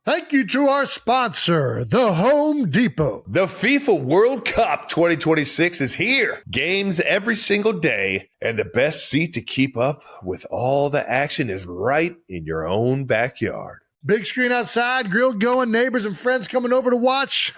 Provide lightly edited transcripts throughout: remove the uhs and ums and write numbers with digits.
Thank you to our sponsor, the Home Depot. The FIFA World Cup 2026 is here. Games every single day, and the best seat to keep up with all the action is right in your own backyard. Big screen outside, grill going, neighbors and friends coming over to watch.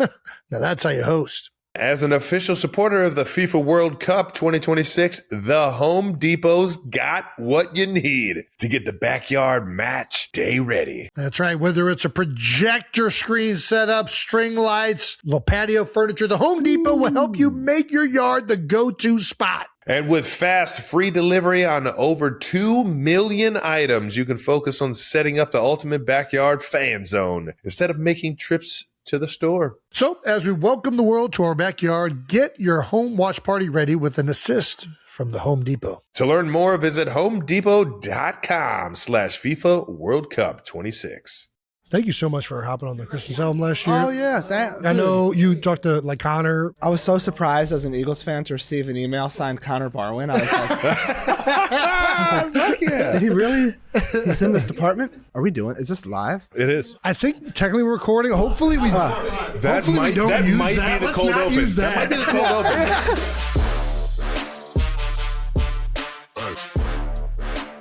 Now that's how you host. As an official supporter of the FIFA World Cup 2026, the Home Depot's got what you need to get the backyard match day ready. That's right. Whether it's a projector screen setup, string lights, little patio furniture, the Home Depot will help you make your yard the go-to spot. And with fast, free delivery on over 2 million items, you can focus on setting up the ultimate backyard fan zone instead of making trips to the store. So, as we welcome the world to our backyard, get your home watch party ready with an assist from the Home Depot. To learn more, visit homedepot.com/FIFA World Cup 26. Thank you so much for hopping on the Christmas album last year. Oh, yeah. I know you talked to Connor. I was so surprised as an Eagles fan to receive an email signed Connor Barwin. I was like, fuck yeah. Did he really? He's in this department? Are we doing? Is this live? It is. I think technically we're recording. Hopefully we don't use that. Let's not use that. That might be the cold open.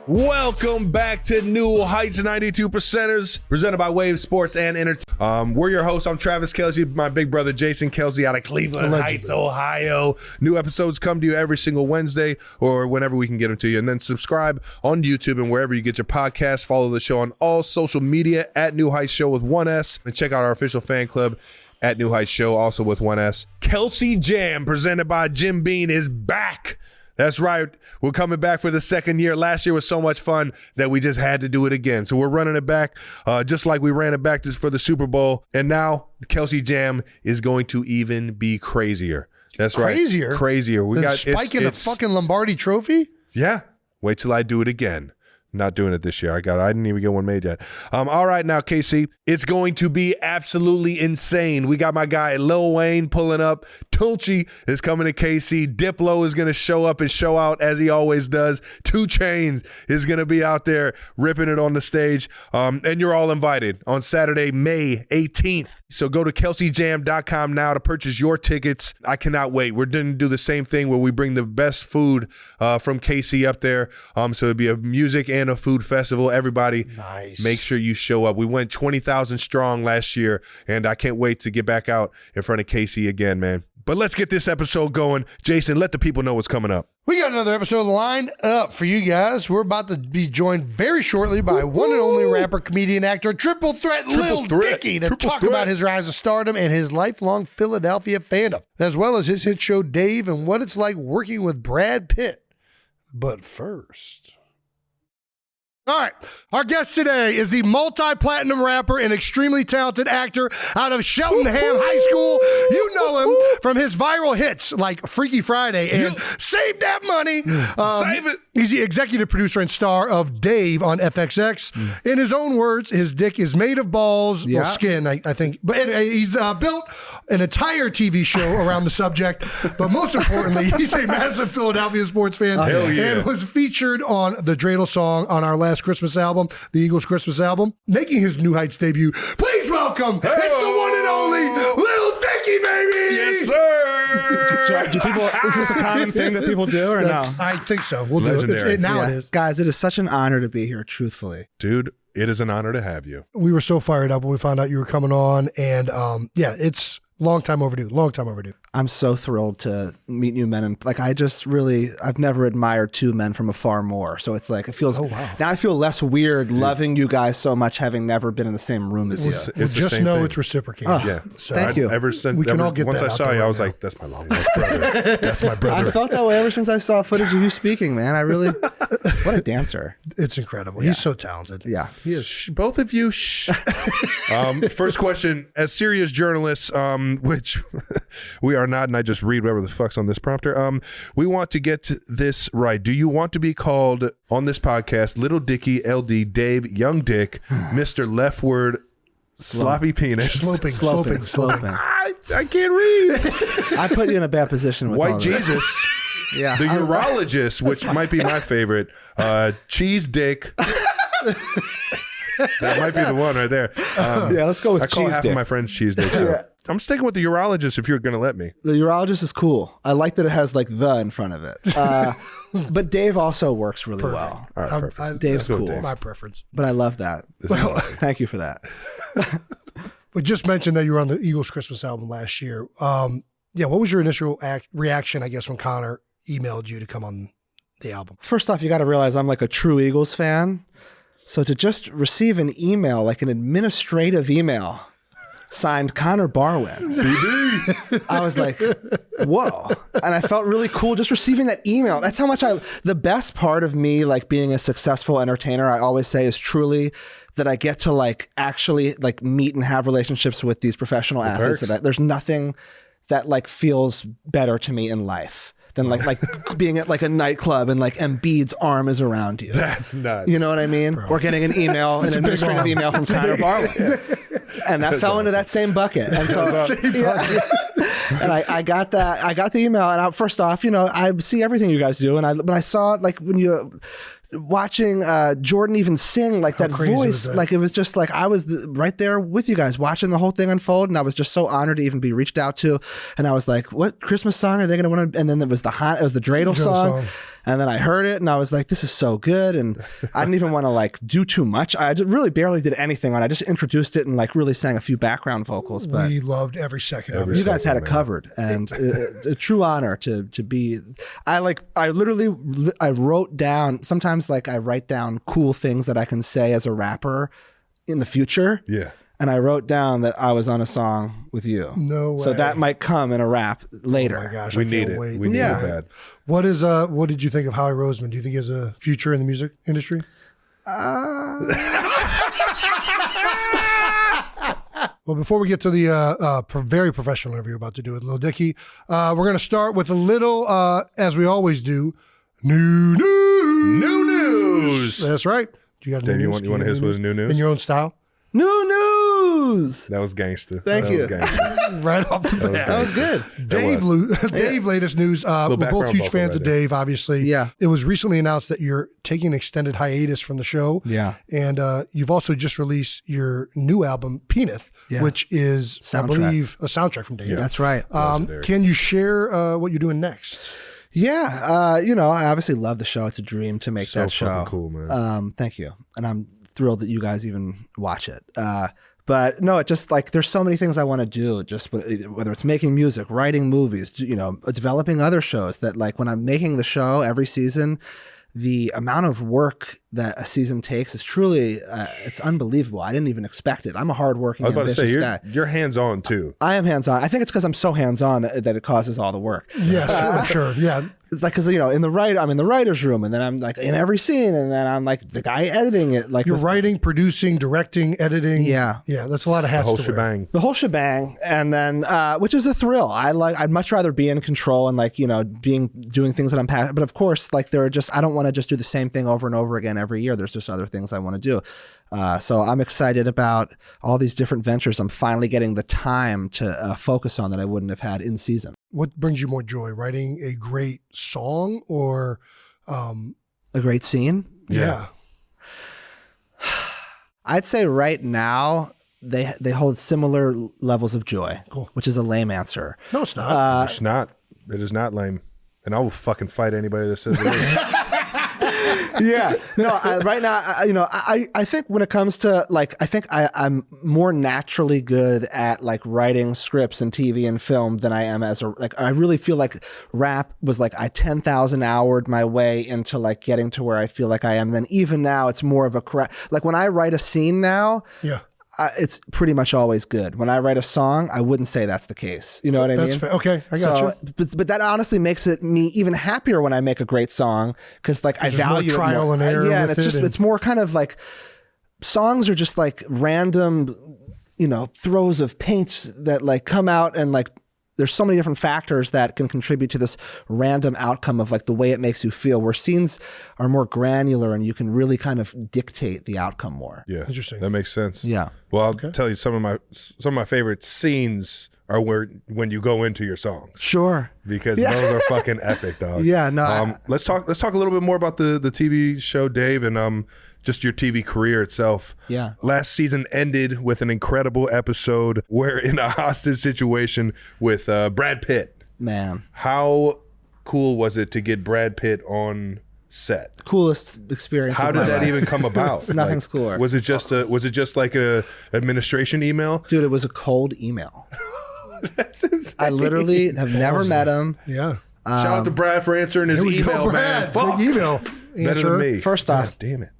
Welcome back to New Heights 92%ers, presented by Wave Sports and Entertainment. We're your hosts. I'm Travis Kelsey, my big brother Jason Kelsey out of Cleveland Heights, Ohio. New episodes come to you every single Wednesday or whenever we can get them to you. And then subscribe on YouTube and wherever you get your podcasts. Follow the show on all social media at New Heights Show with 1S. And check out our official fan club at New Heights Show, also with 1S. Kelsey Jam, presented by Jim Beam, is back. That's right. We're coming back for the second year. Last year was so much fun that we just had to do it again. So we're running it back just like we ran it back for the Super Bowl. And now Kelsey Jam is going to even be crazier. That's right. Crazier. We got Spike in the fucking Lombardi Trophy? Yeah. Wait till I do it again. Not doing it this year. I didn't even get one made yet. All right, now, KC, it's going to be absolutely insane. We got my guy Lil Wayne pulling up. Tunchi is coming to KC. Diplo is going to show up and show out as he always does. 2 Chainz is going to be out there ripping it on the stage. And you're all invited on Saturday, May 18th. So go to kelseyjam.com now to purchase your tickets. I cannot wait. We're going to do the same thing where we bring the best food from KC up there. So it'll be a music and a food festival. Everybody, nice. Make sure you show up. We went 20,000 strong last year, and I can't wait to get back out in front of KC again, man. But let's get this episode going. Jason, let the people know what's coming up. We got another episode lined up for you guys. We're about to be joined very shortly by one and only rapper, comedian, actor, triple threat Lil Dicky to talk about his rise to stardom and his lifelong Philadelphia fandom, as well as his hit show Dave and what it's like working with Brad Pitt. But first... All right, our guest today is the multi-platinum rapper and extremely talented actor out of Cheltenham High School. You know him from his viral hits like Freaky Friday and Save That Money. Save it. He's the executive producer and star of Dave on FXX. In his own words, his dick is made of balls, well, skin, I think. But anyway, he's built an entire TV show around the subject. But most importantly, he's a massive Philadelphia sports fan. Hell yeah. And was featured on the Dreidel song on our last Christmas album, the Eagles Christmas album, making his New Heights debut. Please welcome, it's the one and only Lil Dicky, baby! Yes, sir! Is this a common thing that people do or no? I think so. We'll do it. It is. Guys, it is such an honor to be here, truthfully. Dude, it is an honor to have you. We were so fired up when we found out you were coming on, and it's long time overdue. I'm so thrilled to meet new men. And like, I've never admired 2 men from afar more. So it's like, it feels, now I feel less weird loving you guys so much, having never been in the same room as you. Just know it's reciprocated. Yeah. So thank you. Once I saw you, I was like, that's my long-lost brother. That's my brother. I felt that way ever since I saw footage of you speaking, man. I really, what a dancer. It's incredible. He's so talented. Yeah. He is. Both of you. First question, as serious journalists, which we are not, and I just read whatever the fuck's on this prompter. We want to get this right. Do you want to be called on this podcast Little Dicky, LD, Dave, Young Dick, Mr. Leftward, Sloppy Penis, Sloping. I can't read. I put you in a bad position with White all Jesus. Yeah. The urologist, which might be my favorite. Cheese Dick. That might be the one right there. Yeah, let's go with I call cheese half dick. of my friends cheese dick. So I'm sticking with the urologist if you're going to let me. The urologist is cool. I like that it has like the in front of it. But Dave also works really well. All right, perfect. Dave's Let's go cool. with Dave. My preference. But I love that. Thank you for that. We just mentioned that you were on the Eagles Christmas album last year. Yeah, what was your initial reaction, I guess, when Connor emailed you to come on the album? First off, you got to realize I'm like a true Eagles fan. So to just receive an email, like an administrative email, signed Connor Barwin, CD. I was like, whoa. And I felt really cool just receiving that email. That's how much the best part of me, like being a successful entertainer, I always say is truly that I get to like actually like meet and have relationships with these professional athletes. There's nothing that like feels better to me in life than like being at like a nightclub and like Embiid's arm is around you. That's nuts. You know what I mean? Or getting an email, an administrative email from Connor Barwin. And that fell into that same bucket. And so, and I got that. I got the email, and first off, you know, I see everything you guys do, and but I saw like when you watching Jordan even sing, like that voice, like it was just like I was right there with you guys watching the whole thing unfold, and I was just so honored to even be reached out to. And I was like, what Christmas song are they going to want to? And then it was the dreidel song. And then I heard it and I was like, this is so good. And I didn't even want to like do too much. I really barely did anything on it. I just introduced it and like really sang a few background vocals. But we loved every second of it. You guys had it covered, and a true honor to be. I wrote down, sometimes like I write down cool things that I can say as a rapper in the future. Yeah. And I wrote down that I was on a song with you. No way. So that might come in a rap later. Oh my gosh, we I need can't it. wait. We need it bad. What did you think of Howie Roseman? Do you think he has a future in the music industry? Well, before we get to the very professional interview we're about to do with Lil Dicky, we're going to start with a little, as we always do, new news. That's right. Do you got new Dave, news? you want to hit us with new news? In your own style? New news. That was gangster. Thank you. Right off the bat. That was good. Dave, latest news. We're both huge fans of Dave, obviously. Yeah. It was recently announced that you're taking an extended hiatus from the show. Yeah. And you've also just released your new album, Penith, which is, I believe, a soundtrack from Dave. Yeah. That's right. Can you share what you're doing next? Yeah. You know, I obviously love the show. It's a dream to make that show. So fucking cool, man. Thank you. And I'm thrilled that you guys even watch it. But no, it just like there's so many things I want to do, just whether it's making music, writing movies, you know, developing other shows that like when I'm making the show every season, the amount of work that a season takes is truly, it's unbelievable. I didn't even expect it. I'm a hardworking, ambitious guy. You're hands-on too. I am hands-on. I think it's because I'm so hands-on that it causes all the work. Yes, I'm sure. Yeah. It's like, because, you know, I'm in the writer's room, and then I'm like in every scene, and then I'm like the guy editing it. Like you're writing, producing, directing, editing. Yeah. Yeah, that's a lot of hats. The whole to shebang. wear. The whole shebang. And then, which is a thrill. I'd much rather be in control and like, you know, doing things that I'm passionate. But of course, like I don't want to just do the same thing over and over again every year. There's just other things I want to do. So I'm excited about all these different ventures. I'm finally getting the time to focus on that I wouldn't have had in season. What brings you more joy, writing a great song or a great scene? Yeah. I'd say right now they hold similar levels of joy, which is a lame answer. No, it's not. It's not. It is not lame. And I will fucking fight anybody that says it is. Yeah. No, right now, I think when it comes to like, I think I'm more naturally good at like writing scripts and TV and film than I am I really feel like rap was like I 10,000 houred my way into like getting to where I feel like I am. And then even now it's more of a like when I write a scene now, yeah. It's pretty much always good. When I write a song, I wouldn't say that's the case. You know what I mean? That's fair. Okay, I got you. But that honestly makes me even happier when I make a great song because like I value more trial and error. Yeah, and it's more kind of like songs are just like random, you know, throws of paint that like come out and like. There's so many different factors that can contribute to this random outcome of like the way it makes you feel, where scenes are more granular and you can really kind of dictate the outcome more. Yeah. Interesting. That makes sense. Yeah. Well, I'll tell you some of my favorite scenes are when you go into your songs. Sure. Because those are fucking epic, dog. Yeah, no. Let's talk a little bit more about the TV show, Dave, and just your TV career itself. Yeah. Last season ended with an incredible episode where in a hostage situation with Brad Pitt. Man. How cool was it to get Brad Pitt on set? Coolest experience. How of did my that life. even come about? Nothing's cooler. Was it just like a administration email? Dude, it was a cold email. That's insane. I literally have never met him. Yeah. Shout out to Brad for answering his Here we go, email, Brad. man. Fuck. Big email. Better Answer. than me. First off, God damn it.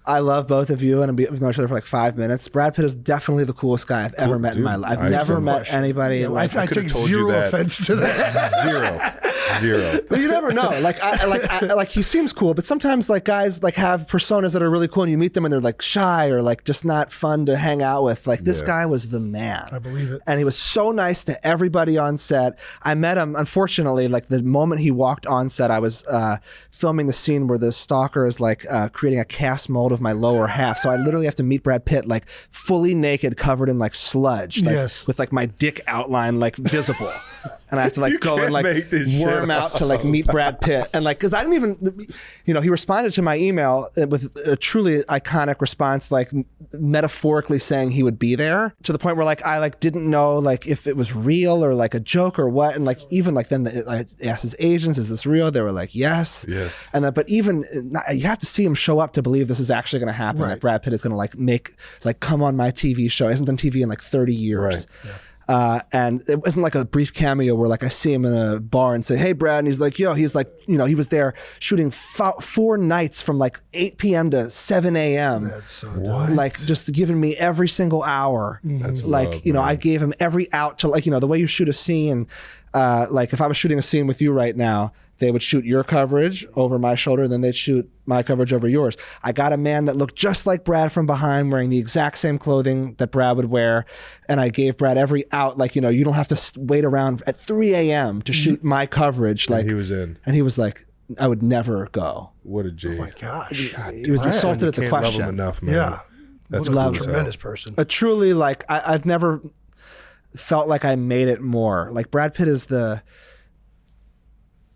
I love both of you, and we've known each other for like 5 minutes. Brad Pitt is definitely the coolest guy I've ever met in my life. I've never met anybody. Yeah, like, I could've take told you zero that. offense to that. Zero. But you never know. Like he seems cool, but sometimes like guys like have personas that are really cool, and you meet them and they're like shy or like just not fun to hang out with. Like this guy was the man. I believe it. And he was so nice to everybody on set. I met him, unfortunately, like the moment he walked on set, I was filming the scene where the stalker is like creating a cast mold of my lower half. So I literally have to meet Brad Pitt like fully naked, covered in like sludge, like, Yes. with like my dick outline like visible. And I have to like You go and can't like make this shit worm out to like meet Brad Pitt. And like, cause I didn't even, you know, he responded to my email with a truly iconic response, like metaphorically saying he would be there, to the point where like, I like didn't know like if it was real or like a joke or what. And like, even like then I asked his agents, is this real? They were like, yes. And then, but even you have to see him show up to believe this is actually going to happen. Right. Like Brad Pitt is going to like come on my TV show. He hasn't done TV in like 30 years. Right. Yeah. And it wasn't like a brief cameo where like I see him in a bar and say, hey, Brad. And he's like, yo, he's like, you know, he was there shooting 4 nights from like 8 p.m. to 7 a.m. That's so dope. Like just giving me every single hour. That's Like, love, you know, man. I gave him every out to like, you know, the way you shoot a scene. Like if I was shooting a scene with you right now, they would shoot your coverage over my shoulder, then they'd shoot my coverage over yours. I got a man that looked just like Brad from behind, wearing the exact same clothing that Brad would wear. And I gave Brad every out, like, you know, you don't have to wait around at 3 a.m. to shoot my coverage. Like, And he was in. And he was like, I would never go. What a G. Oh my gosh. He was insulted at the Can't question. love him enough, man. Yeah. That's What a cool as hell. tremendous person. A truly, like, I've never felt like I made it more. Like Brad Pitt is the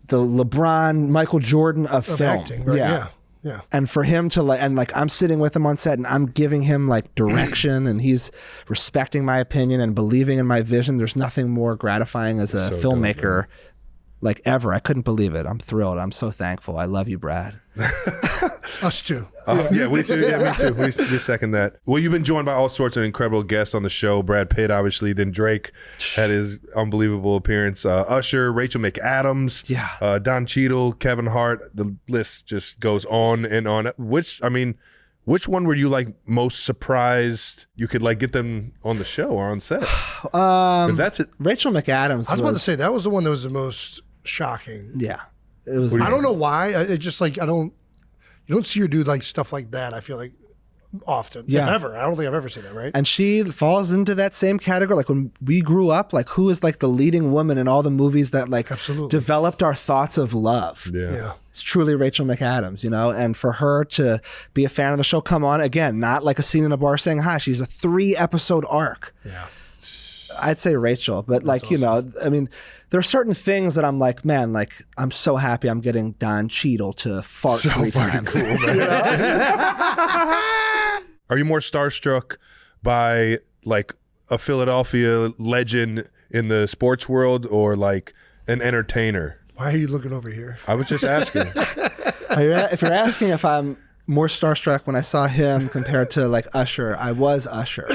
LeBron, Michael Jordan of film. Acting, right? Yeah. Yeah. And for him to like, and like I'm sitting with him on set and I'm giving him like direction and he's respecting my opinion and believing in my vision. There's nothing more gratifying as a filmmaker like ever. I couldn't believe it. I'm thrilled. I'm so thankful. I love you, Brad. Us too. Yeah, we too. Yeah, me too. We second that. Well, you've been joined by all sorts of incredible guests on the show. Brad Pitt, obviously. Then Drake had his unbelievable appearance. Usher, Rachel McAdams, Don Cheadle, Kevin Hart. The list just goes on and on. Which one were you like most surprised you could like get them on the show or on set? Because that's it. Rachel McAdams. I was about to say that was the one that was the most shocking. Yeah. It was. I don't know why. It just like you don't see her do like stuff like that. I feel like often, Yeah. if ever. I don't think I've ever seen that. Right? And she falls into that same category. Like when we grew up, like who is like the leading woman in all the movies that like Absolutely. developed our thoughts of love? Yeah. It's truly Rachel McAdams, you know? And for her to be a fan of the show, come on, again, not like a scene in a bar saying hi. She's a 3-episode arc. Yeah. I'd say Rachel, but like, you know, I mean, there are certain things that I'm like, man, like I'm so happy I'm getting Don Cheadle to fart 3 times. Cool, man. Are you more starstruck by like a Philadelphia legend in the sports world or like an entertainer? Why are you looking over here? I was just asking. If you're asking if I'm more starstruck when I saw him compared to like Usher, I was Usher.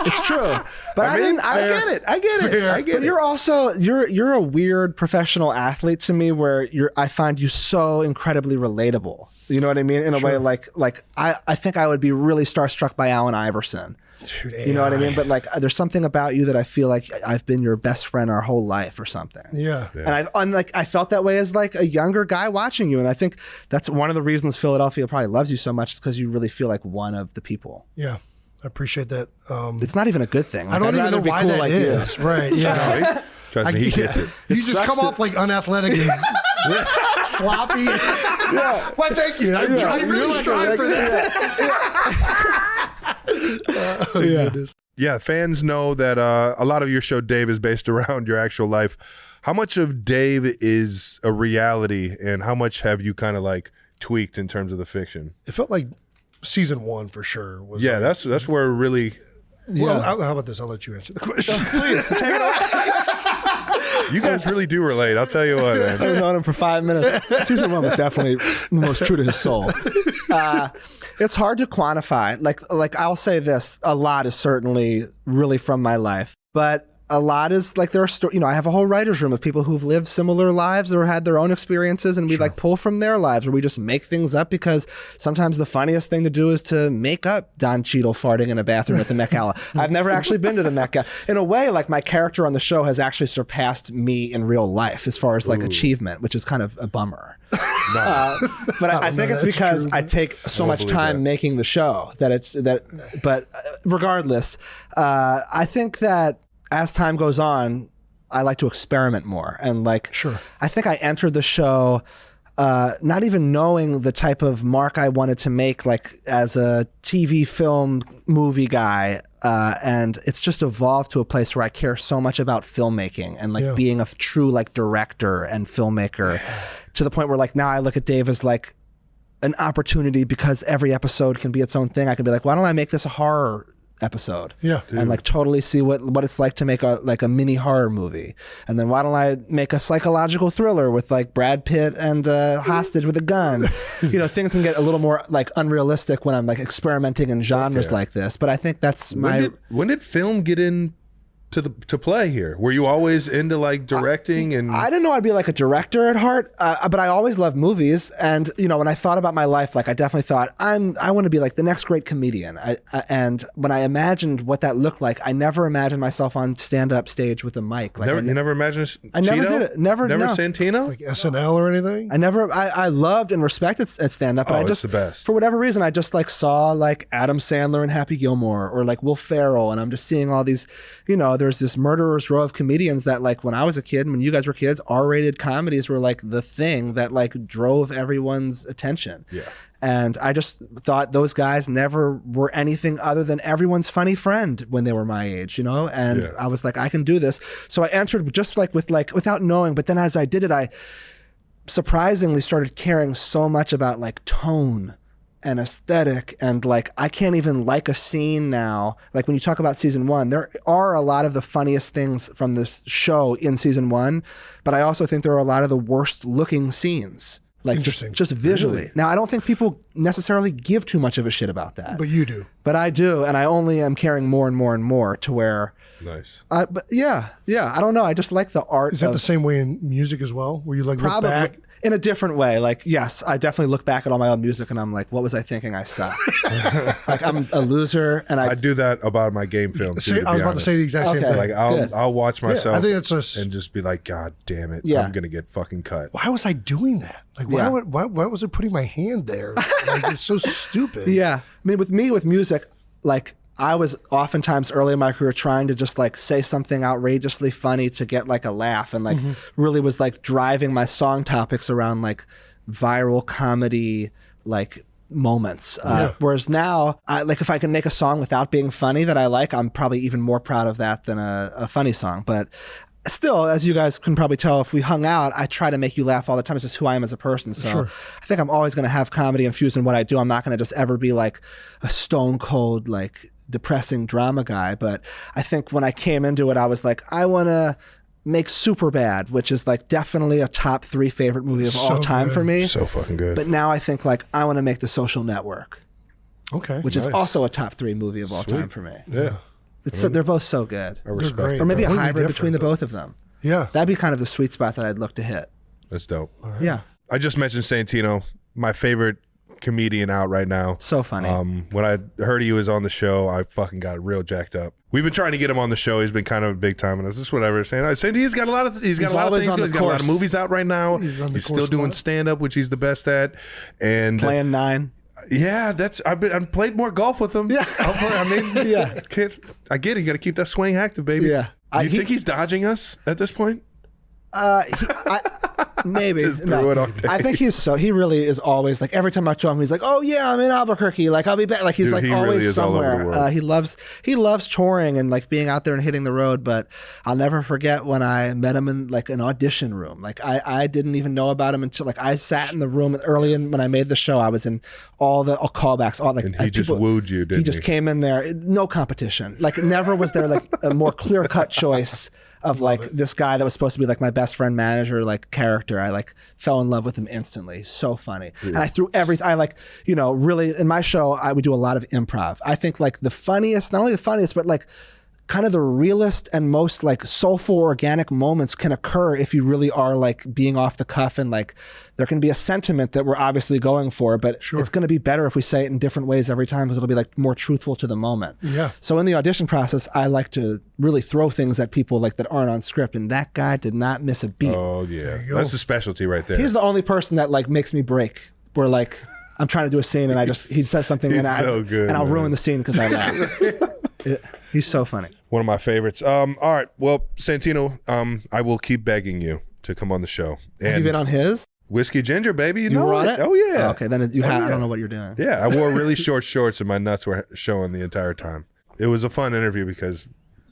It's true, but I get it. I get it. But you're also you're a weird professional athlete to me, where I find you so incredibly relatable. You know what I mean? In a way, like I think I would be really starstruck by Allen Iverson. Dude, You know what I mean? But like, there's something about you that I feel like I've been your best friend our whole life or something. Yeah. And I felt that way as like a younger guy watching you. And I think that's one of the reasons Philadelphia probably loves you so much, is because you really feel like one of the people. Yeah. I appreciate that. It's not even a good thing. Like, I don't I'd even rather know be why cool that like is. Right. Yeah. Right? Trust me, he gets it. You just sucks come to- off like unathletic and sloppy. Yeah. Why, thank you. I really strive for that. Oh, goodness. Yeah, fans know that a lot of your show, Dave, is based around your actual life. How much of Dave is a reality, and how much have you kind of like tweaked in terms of the fiction. It felt like season 1 for sure. Was Yeah, like, that's where it really. Well, how about this? I'll let you answer the question. Please, take it away. You guys really do relate. I'll tell you what, man. I've known him for 5 minutes. Season 1 was definitely the most true to his soul. It's hard to quantify. Like I'll say this: a lot is certainly really from my life, but a lot is like there are I have a whole writer's room of people who've lived similar lives or had their own experiences, and we like pull from their lives, or we just make things up because sometimes the funniest thing to do is to make up Don Cheadle farting in a bathroom at the Met Gala. I've never actually been to the Met Gala. In a way, like my character on the show has actually surpassed me in real life as far as like achievement, which is kind of a bummer. But I think it's because I take so much time making the show but regardless, I think that as time goes on, I like to experiment more. And like, I think I entered the show not even knowing the type of mark I wanted to make, like as a TV film movie guy. And it's just evolved to a place where I care so much about filmmaking and like being a true like director and filmmaker to the point where like now I look at Dave as like an opportunity because every episode can be its own thing. I can be like, why don't I make this a horror episode? And like totally see what it's like to make a mini horror movie. And then why don't I make a psychological thriller with like Brad Pitt and hostage with a gun? Things can get a little more like unrealistic when I'm like experimenting in genres like this. But I think that's when did film get in to play here? Were you always into like directing? I didn't know I'd be like a director at heart, but I always loved movies. And when I thought about my life, like I definitely thought I want to be like the next great comedian. And when I imagined what that looked like, I never imagined myself on stand-up stage with a mic. Like you never imagined? I never did it. Never Santino? Like SNL or anything? I loved and respected stand-up, but I just, it's the best. For whatever reason, I just like saw like Adam Sandler and Happy Gilmore or like Will Ferrell, and I'm just seeing all these, there's this murderer's row of comedians that like when I was a kid, when you guys were kids, R-rated comedies were like the thing that like drove everyone's attention. And I just thought those guys never were anything other than everyone's funny friend when they were my age, and I was like, I can do this. So I entered just like without knowing, but then as I did it, I surprisingly started caring so much about like tone and aesthetic, and like I can't even like a scene now. Like when you talk about season 1, there are a lot of the funniest things from this show in season 1, but I also think there are a lot of the worst looking scenes, like just visually. Really? Now I don't think people necessarily give too much of a shit about that, but you do. But I do, and I only am caring more and more and more to where. Nice. But yeah, I don't know. I just like the art. Is that the same way in music as well, where you like look back? In a different way. Like, yes, I definitely look back at all my old music and I'm like, what was I thinking? I suck. Like I'm a loser. And I do that about my game films. I was about to say the exact same thing. Like I'll watch myself I think it's and just be like, God damn it. I'm going to get fucking cut. Why was I doing that? Like, why was I putting my hand there? Like, it's so stupid. I mean, with music, like I was oftentimes early in my career trying to just like say something outrageously funny to get like a laugh, and like really was like driving my song topics around like viral comedy like moments. Whereas now, like if I can make a song without being funny that I like, I'm probably even more proud of that than a funny song. But still, as you guys can probably tell, if we hung out, I try to make you laugh all the time. It's just who I am as a person. So I think I'm always going to have comedy infused in what I do. I'm not going to just ever be like a stone cold, like depressing drama guy. But I think when I came into it, I was like, I want to make Superbad, which is like definitely a top 3 favorite movie of all time for me. So fucking good. But now I think like I want to make The Social Network. Which is also a top 3 movie of all time for me. They're both so good. I respect it. Or maybe a hybrid between the both of them. That'd be kind of the sweet spot that I'd look to hit. That's dope. Right. Yeah. I just mentioned Santino, my favorite comedian out right now. So funny. When I heard he was on the show, I fucking got real jacked up. We've been trying to get him on the show. He's been kind of a big time, and I was just whatever saying. He's got a lot of things. He's got a lot of movies out right now. He's still doing stand up, which he's the best at, and playing 9. Yeah, I've played more golf with him. I get it. You got to keep that swing active, baby. Yeah. Do you think he's dodging us at this point? I Maybe. Just threw it on tape. I think he really is always like, every time I talk to him, he's like, oh yeah, I'm in Albuquerque. Like I'll be back. Like he's Dude, like he always really is all over somewhere. the world. He loves touring and like being out there and hitting the road. But I'll never forget when I met him in like an audition room. Like I didn't even know about him until like I sat in the room early when I made the show. I was in all the callbacks. All like And he just wooed you, didn't he? He just came in there, no competition. Like never was there like a more clear cut choice of like this guy that was supposed to be like my best friend manager like character. I like fell in love with him instantly. He's so funny. And I threw everything. I like, you know, really in my show, I would do a lot of improv. I think like the funniest, not only the funniest, but like kind of the realest and most like soulful organic moments can occur if you really are like being off the cuff, and like there can be a sentiment that we're obviously going for, but it's going to be better if we say it in different ways every time because it'll be like more truthful to the moment. Yeah. So in the audition process, I like to really throw things at people like that aren't on script, and that guy did not miss a beat. Oh yeah, that's the specialty right there. He's the only person that like makes me break. Where like I'm trying to do a scene and he says something and I'll ruin the scene because I laugh. He's so funny. One of my favorites. All right. Well, Santino, I will keep begging you to come on the show. Have you been on his? Whiskey Ginger, baby. You You know were on it. it? Oh, yeah. Oh, okay, then I don't know what you're doing. Yeah, I wore really short shorts and my nuts were showing the entire time. It was a fun interview because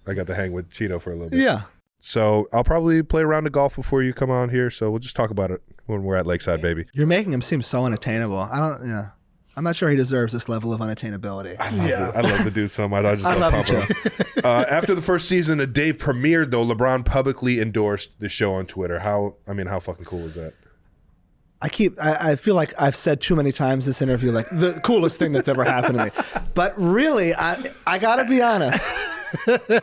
I got to hang with Cheeto for a little bit. Yeah. So I'll probably play a round of golf before you come on here. So we'll just talk about it when we're at Lakeside, baby. You're making him seem so unattainable. I'm not sure he deserves this level of unattainability. I love the dude so much. I just I love love pumping him. After the first season of Dave premiered, though, LeBron publicly endorsed the show on Twitter. How fucking cool is that? I feel like I've said too many times this interview, like the coolest thing that's ever happened to me. But really, I gotta be honest.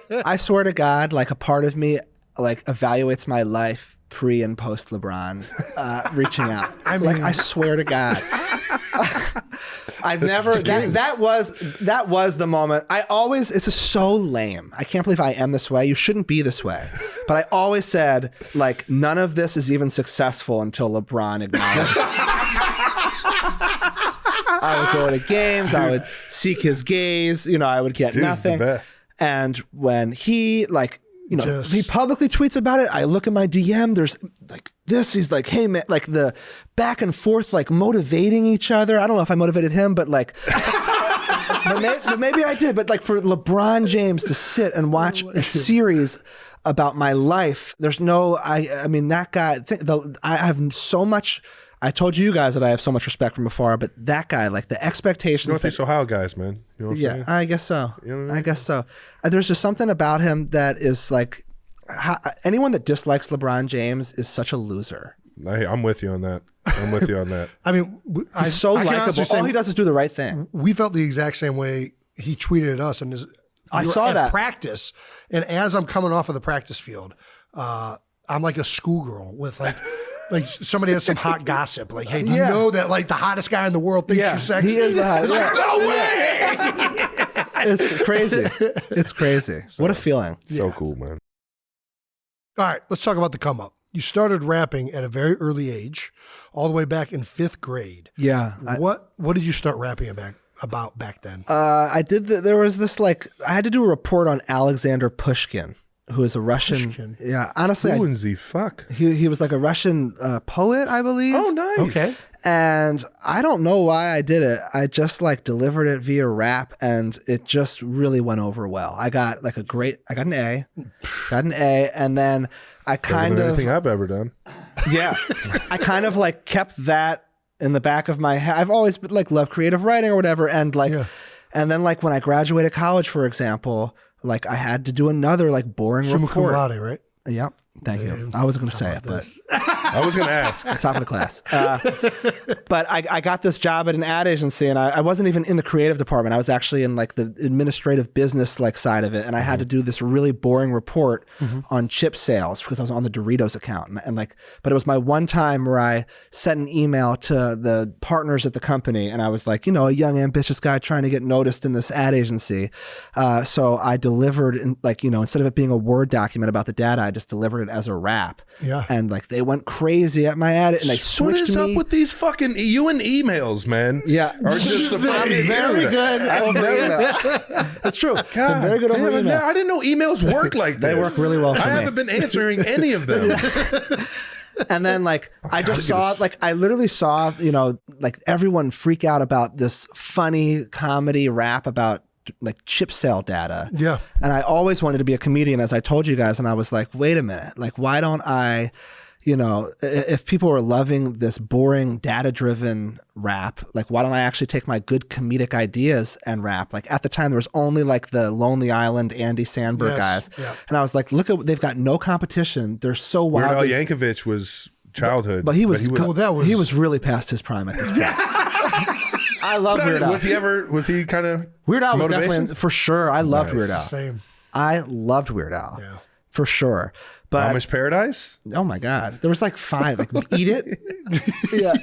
I swear to God, like a part of me like evaluates my life pre and post LeBron reaching out. I swear to God. I've never that was the moment. It's just so lame. I can't believe I am this way. You shouldn't be this way. But I always said like none of this is even successful until LeBron acknowledges. I would go to games, I would seek his gaze, I would get nothing. The best. And when he he publicly tweets about it, I look at my DM, there's like this, he's like, hey man, like the back and forth, like motivating each other. I don't know if I motivated him, but like, but maybe I did. But like for LeBron James to sit and watch a series about my life, there's no, I mean, that guy, I have so much, I told you guys that I have so much respect from afar, but that guy, like the expectations. Northeast Ohio guys, man. You know what I'm saying? I guess so. You know what I mean? I guess so. There's just something about him that is like, anyone that dislikes LeBron James is such a loser. I'm with you on that. I mean, He's so likable. All he does is do the right thing. We felt the exact same way. He tweeted at us, and I saw that practice. And as I'm coming off of the practice field, I'm like a schoolgirl with like somebody has some hot gossip. Like, hey, do you know that like the hottest guy in the world thinks you're sexy? He is the hottest. Like, no way! It's crazy. It's crazy. What a feeling. So cool, man. All right, let's talk about the come up. You started rapping at a very early age, all the way back in 5th grade. Yeah. What did you start rapping about back then? I did. There was this like I had to do a report on Alexander Pushkin, who is a Russian. Pushkin. Yeah, honestly, Who in the fuck? he was like a Russian poet, I believe. Oh, nice. Okay. And I don't know why I did it. I just like delivered it via rap, and it just really went over well. I got like I got an A, and then I kind of anything I've ever done. Yeah, I kind of like kept that in the back of my head. I've always been like loved creative writing or whatever, and like, and then like when I graduated college, for example, like I had to do another like boring Summa cum report. laude, right? Yep. Thank you. I wasn't going to say it, but I was going to ask. top of the class. But I got this job at an ad agency, and I wasn't even in the creative department. I was actually in like the administrative business like side of it, and I had to do this really boring report on chip sales because I was on the Doritos account, and like, but it was my one time where I sent an email to the partners at the company, and I was like, a young ambitious guy trying to get noticed in this ad agency. So I delivered, instead of it being a Word document about the data, I just delivered it as a rap. Yeah. And like they went crazy at my ad, and they switched What is me. up with these fucking emails, man? Yeah. Or just the very good over email. That's true. I'm very good over email. I didn't know emails work like this. They work really well for I me. haven't been answering any of them. And then like I just saw like I literally saw, you know, like everyone freak out about this funny comedy rap about like chip sale data. Yeah. And I always wanted to be a comedian, as I told you guys, and I was like, wait a minute, like why don't I, you know, if people are loving this boring data-driven rap, like why don't I actually take my good comedic ideas and rap? Like at the time there was only like the Lonely Island, Andy Samberg guys. Yeah. And I was like, look at, they've got no competition. They're so wild. Weird Al Yankovic was childhood. But he was really past his prime at this point. I love Weird Al. Was he kind of Weird Al was definitely, for sure. I loved Weird Al. Same. I loved Weird Al. Yeah. For sure. But Amish Paradise? Oh my God. There was like 5. Like Eat It. Yeah.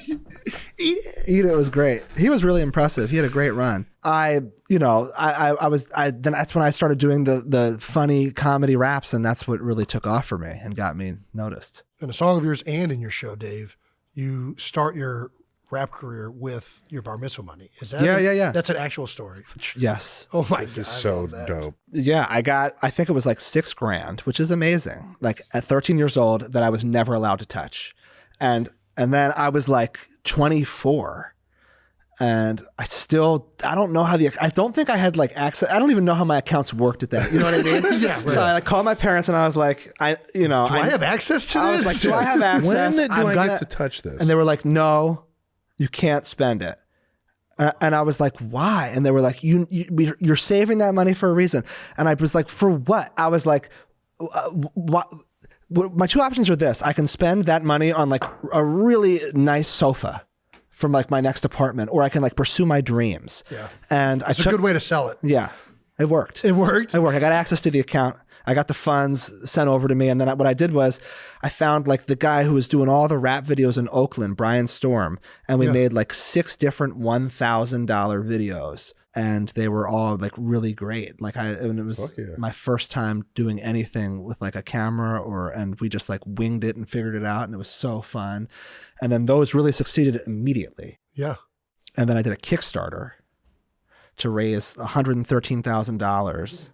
Eat It was great. He was really impressive. He had a great run. Then that's when I started doing the funny comedy raps, and that's what really took off for me and got me noticed. In a song of yours and in your show, Dave, you start your rap career with your bar mitzvah money. Is that yeah. That's an actual story. Yes. Oh my God. This is so dope. Yeah, I think it was like $6,000, which is amazing. Like at 13 years old, that I was never allowed to touch. And then I was like 24. And I don't know how I don't think I had like access. I don't even know how my accounts worked at that. You know what I mean? Yeah. Right. So I like called my parents and I was like, do I have access to this? I was like, do I have access? When do I get to touch this? And they were like, no, you can't spend it. And I was like, why? And they were like, you're saving that money for a reason. And I was like, for what? I was like, what? My 2 options are this. I can spend that money on like a really nice sofa from like my next apartment, or I can like pursue my dreams. Yeah. And it's a good way to sell it. Yeah. It worked. It worked? I got access to the account. I got the funds sent over to me. And then what I did was I found like the guy who was doing all the rap videos in Oakland, Brian Storm. And we made like 6 different $1,000 videos. And they were all like really great. Like and it was my first time doing anything with like a camera and we just like winged it and figured it out. And it was so fun. And then those really succeeded immediately. Yeah. And then I did a Kickstarter to raise $113,000.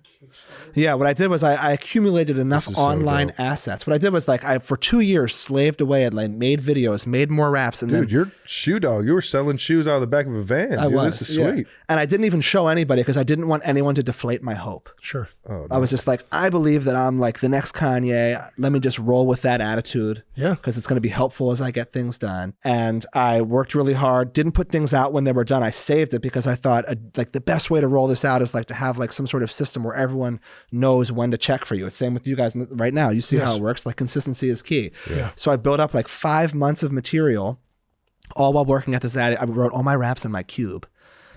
Yeah, what I did was I accumulated enough online assets. What I did was like I for 2 years slaved away and like made videos, made more raps, and Dude, you're shoe dog. You were selling shoes out of the back of a van. I was. This is sweet. And I didn't even show anybody because I didn't want anyone to deflate my hope. Sure. Oh, I was just like, I believe that I'm like the next Kanye. Let me just roll with that attitude. Yeah. Because it's going to be helpful as I get things done. And I worked really hard. Didn't put things out when they were done. I saved it because I thought like the best way to roll this out is like to have like some sort of system where everyone knows when to check for you. It's same with you guys right now. You see how it works. Like consistency is key. Yeah. So I built up like 5 months of material, all while working at this ad. I wrote all my raps in my cube.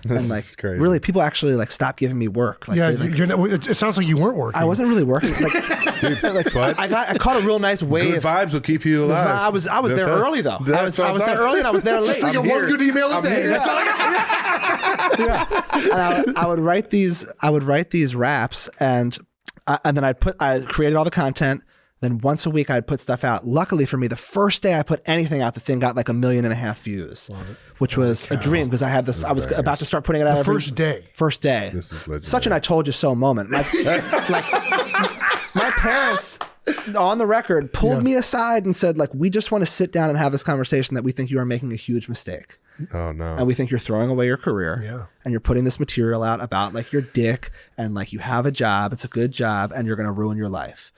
This and like is crazy. really, people actually like stopped giving me work. Like, it sounds like you weren't working. I wasn't really working. Like, I caught a real nice wave. Good vibes will keep you alive. I was there early though. I was there early and I was there late. Just thinking one good email a day. That's all I got. And I would write these raps and then I created all the content. Then once a week I'd put stuff out. Luckily for me, the first day I put anything out, the thing got like 1.5 million views, which was a dream because I had this. I was about to start putting it out First day. This is legendary. Such an I told you so moment. My parents, on the record, pulled me aside and said, like, we just want to sit down and have this conversation that we think you are making a huge mistake. Oh no. And we think you're throwing away your career. Yeah. And you're putting this material out about like your dick and like you have a job, it's a good job, and you're going to ruin your life.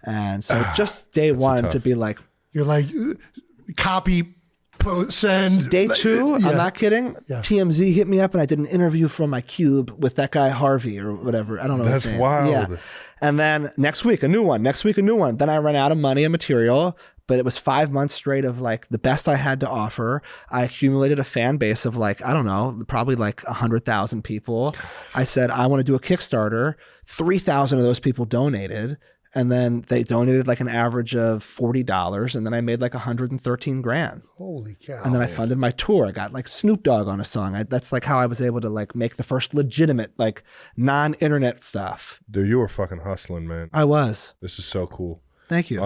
And so just day one to be like, you're like copy, post, send. Day 2, I'm not kidding. Yeah. TMZ hit me up and I did an interview from my cube with that guy Harvey or whatever. I don't know his name. That's wild. Yeah. And then next week a new one. Then I ran out of money and material, but it was 5 months straight of like the best I had to offer. I accumulated a fan base of like, I don't know, probably like 100,000 people. I said, I want to do a Kickstarter. 3,000 of those people donated. And then they donated like an average of $40. And then I made like $113,000. Holy cow. And then I funded my tour. I got like Snoop Dogg on a song. That's like how I was able to like make the first legitimate, like non-internet stuff. Dude, you were fucking hustling, man. I was. This is so cool. Thank you.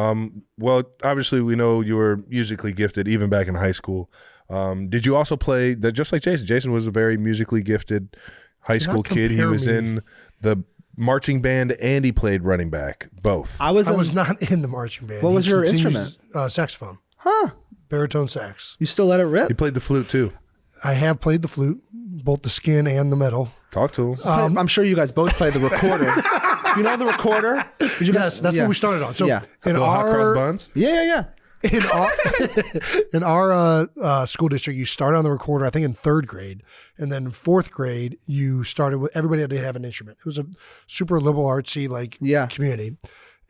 Well, obviously we know you were musically gifted even back in high school. Did you also play that just like Jason? Jason was a very musically gifted high school kid. He was in the marching band and he played running back, both. I was not in the marching band. What was your instrument? Saxophone. Huh. Baritone sax. You still let it rip? He played the flute too. I have played the flute, both the skin and the metal. Talk to him. I'm sure you guys both play the recorder. You know the recorder? Did you Yes, that's what we started on. So Yeah. in Little hot cross our buns. Yeah. in our school district, you start on the recorder, I think in 3rd grade, and then in 4th grade, you started with everybody had to have an instrument. It was a super liberal artsy community,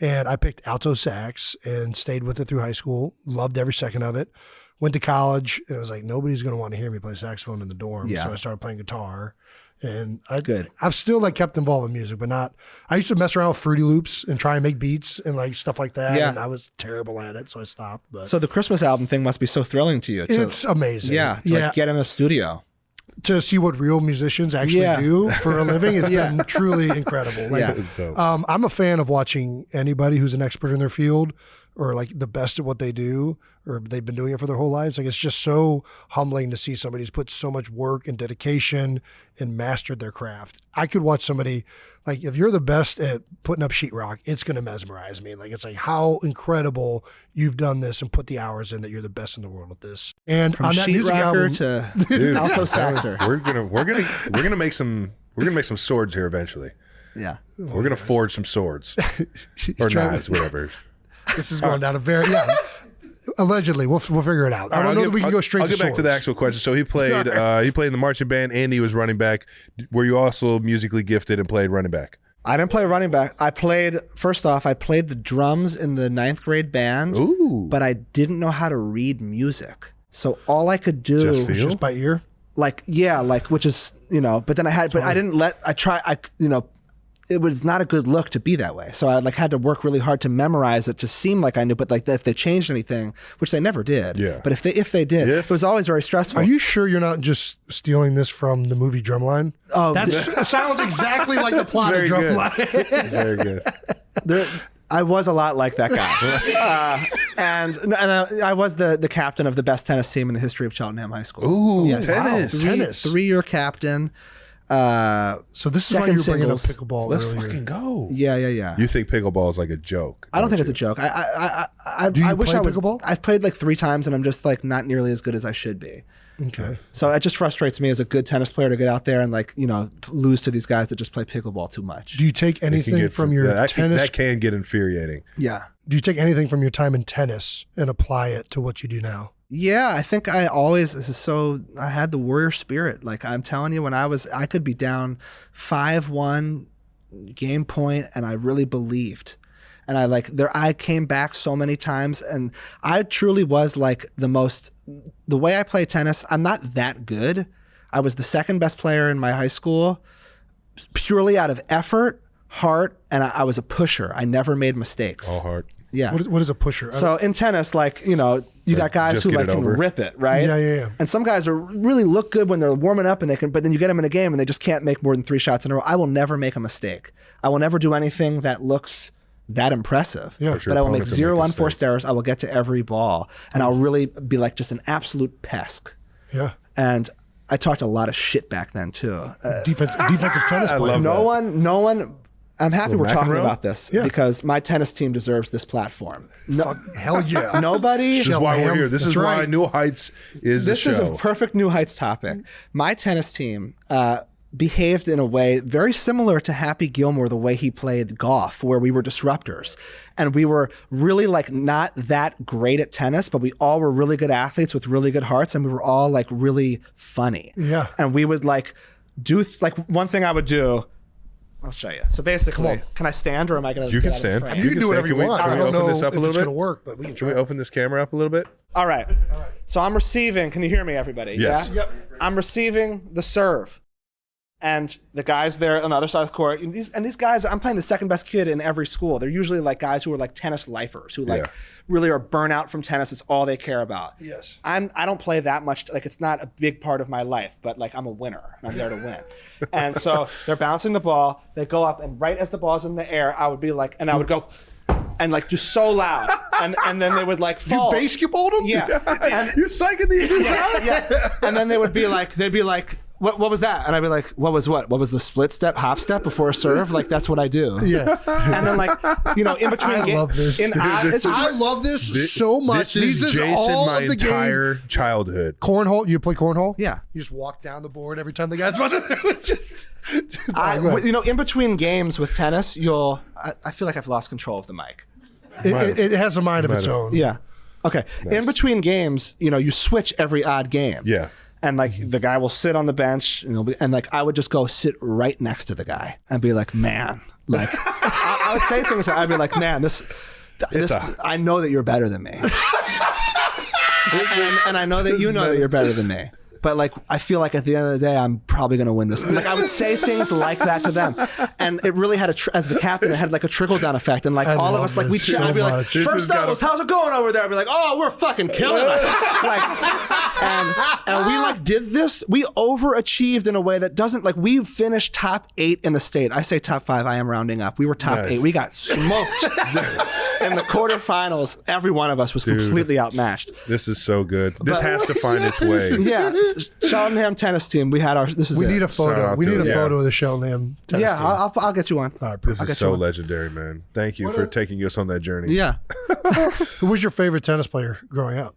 and I picked alto sax and stayed with it through high school. Loved every second of it. Went to college, and it was like nobody's going to want to hear me play saxophone in the dorm, so I started playing guitar. And I've still kept involved with music, but not. I used to mess around with Fruity Loops and try and make beats and stuff like that. Yeah. And I was terrible at it, so I stopped. But So the Christmas album thing must be so thrilling to you. it's amazing. To get in a studio. To see what real musicians actually do for a living, it's been truly incredible. I'm a fan of watching anybody who's an expert in their field or the best at what they do, or they've been doing it for their whole lives. It's just so humbling to see somebody who's put so much work and dedication and mastered their craft. I could watch somebody, if you're the best at putting up sheetrock, it's going to mesmerize me. It's how incredible you've done this and put the hours in that you're the best in the world at this. And From on that music album, to alto saxer. We're gonna make some swords here eventually. Yeah. We're gonna forge some swords or knives, whatever. this is going down a very allegedly. We'll figure it out. I don't know that we can go straight. I'll get back to the actual question. So he played in the marching band and he was running back. Were you also musically gifted and played running back? I didn't play running back. I played the drums in the 9th grade band. Ooh. But I didn't know how to read music. So all I could do just by ear. Which is, but then I didn't it was not a good look to be that way. So I had to work really hard to memorize it to seem like I knew, but if they changed anything, which they never did. Yeah. But if they did, it was always very stressful. Are you sure you're not just stealing this from the movie Drumline? Oh, that sounds exactly like the plot of Drumline. Very good. I was a lot like that guy. And I was the captain of the best tennis team in the history of Cheltenham High School. Ooh, Yeah, tennis. Tennis. 3-year captain. So this is why you were bringing up singles. pickleball Let's earlier. fucking go. Yeah. You think pickleball is like a joke? I don't think it's a joke. I Do you wish play I was. pickleball? I've played 3 times and I'm just not nearly as good as I should be. Okay. So it just frustrates me as a good tennis player to get out there and lose to these guys that just play pickleball too much. Do you take anything from your tennis? That can get infuriating. Yeah. Do you take anything from your time in tennis and apply it to what you do now? Yeah, I think I had the warrior spirit. I'm telling you, when I could be down 5-1 game point and I really believed. And I came back so many times and I truly was the way I play tennis, I'm not that good. I was the 2nd best player in my high school purely out of effort, heart, and I was a pusher. I never made mistakes. All heart. Yeah. What is a pusher? So in tennis, you got guys who can rip it, right? Yeah. And some guys really look good when they're warming up but then you get them in a game and they just can't make more than 3 shots in a row. I will never make a mistake. I will never do anything that looks that impressive. Yeah. But I will make 0 unforced errors. I will get to every ball and I'll really be just an absolute pest. Yeah. And I talked a lot of shit back then too. Defensive tennis player. No one. I'm happy we're talking McEnroe? about this because my tennis team deserves this platform. Hell yeah. Nobody. This is why we're here. This is why New Heights is the show. This is a perfect New Heights topic. My tennis team behaved in a way very similar to Happy Gilmore, the way he played golf, where we were disruptors. And we were really not that great at tennis, but we all were really good athletes with really good hearts, and we were all really funny. Yeah. And we would do one thing I would do. I'll show you. So basically, can I stand or am I going to? You can stand. You can do whatever you want. Can we open this up a little bit? It's going to work, but we can Can we open this camera up a little bit? All right. So I'm receiving. Can you hear me, everybody? Yes. Yeah? Yep. I'm receiving the serve. And the guys there on the other side of the court, and these guys, I'm playing the 2nd best kid in every school. They're usually guys who are tennis lifers, who really are burnout from tennis. It's all they care about. Yes. I don't play that much. It's not a big part of my life, but I'm a winner and I'm there to win. And so they're bouncing the ball. They go up, and right as the ball's in the air, I would be and I would go and just so loud, and then they would fall. You basketballed them? Yeah. And, You're psyching the Eagles out? yeah. And then they would be they'd be what was that? And I'd be like, what was the split step, hop step before a serve? Like, that's what I do. Yeah. And then, like, in between I love this. I love this so much. This is Jason all my of the entire games. childhood. Cornhole? You play cornhole? Yeah. You just walk down the board every time the guy's about to do it. Just, in between games with tennis, I feel like I've lost control of the mic. It has a mind of its own. Yeah. Okay. Nice. In between games, you switch every odd game. Yeah. And like the guy will sit on the bench, and like I would just go sit right next to the guy and be like, man, like I would say things. I'd be like, man, this I know that you're better than me, and I know that you know that you're better than me. But like, I feel like at the end of the day, I'm probably going to win this. And like, I would say things like that to them, and it really had as the captain, it had like a trickle down effect. And like all of us, like we'd I'd be like, first doubles, how's it going over there? I'd be like, oh, we're fucking killing it. and we like did this. We overachieved in a way that doesn't like. We finished top 8 in the state. I say top 5. I am rounding up. We were top 8. We got smoked in the quarterfinals. Every one of us was completely outmatched. This is so good. This has to find its way. Yeah. Cheltenham tennis team. We had our. We need a photo. We need a photo of the Cheltenham tennis team. Yeah, I'll get you one. All right, this is so legendary, man. Thank you for taking us on that journey. Yeah. Who was your favorite tennis player growing up?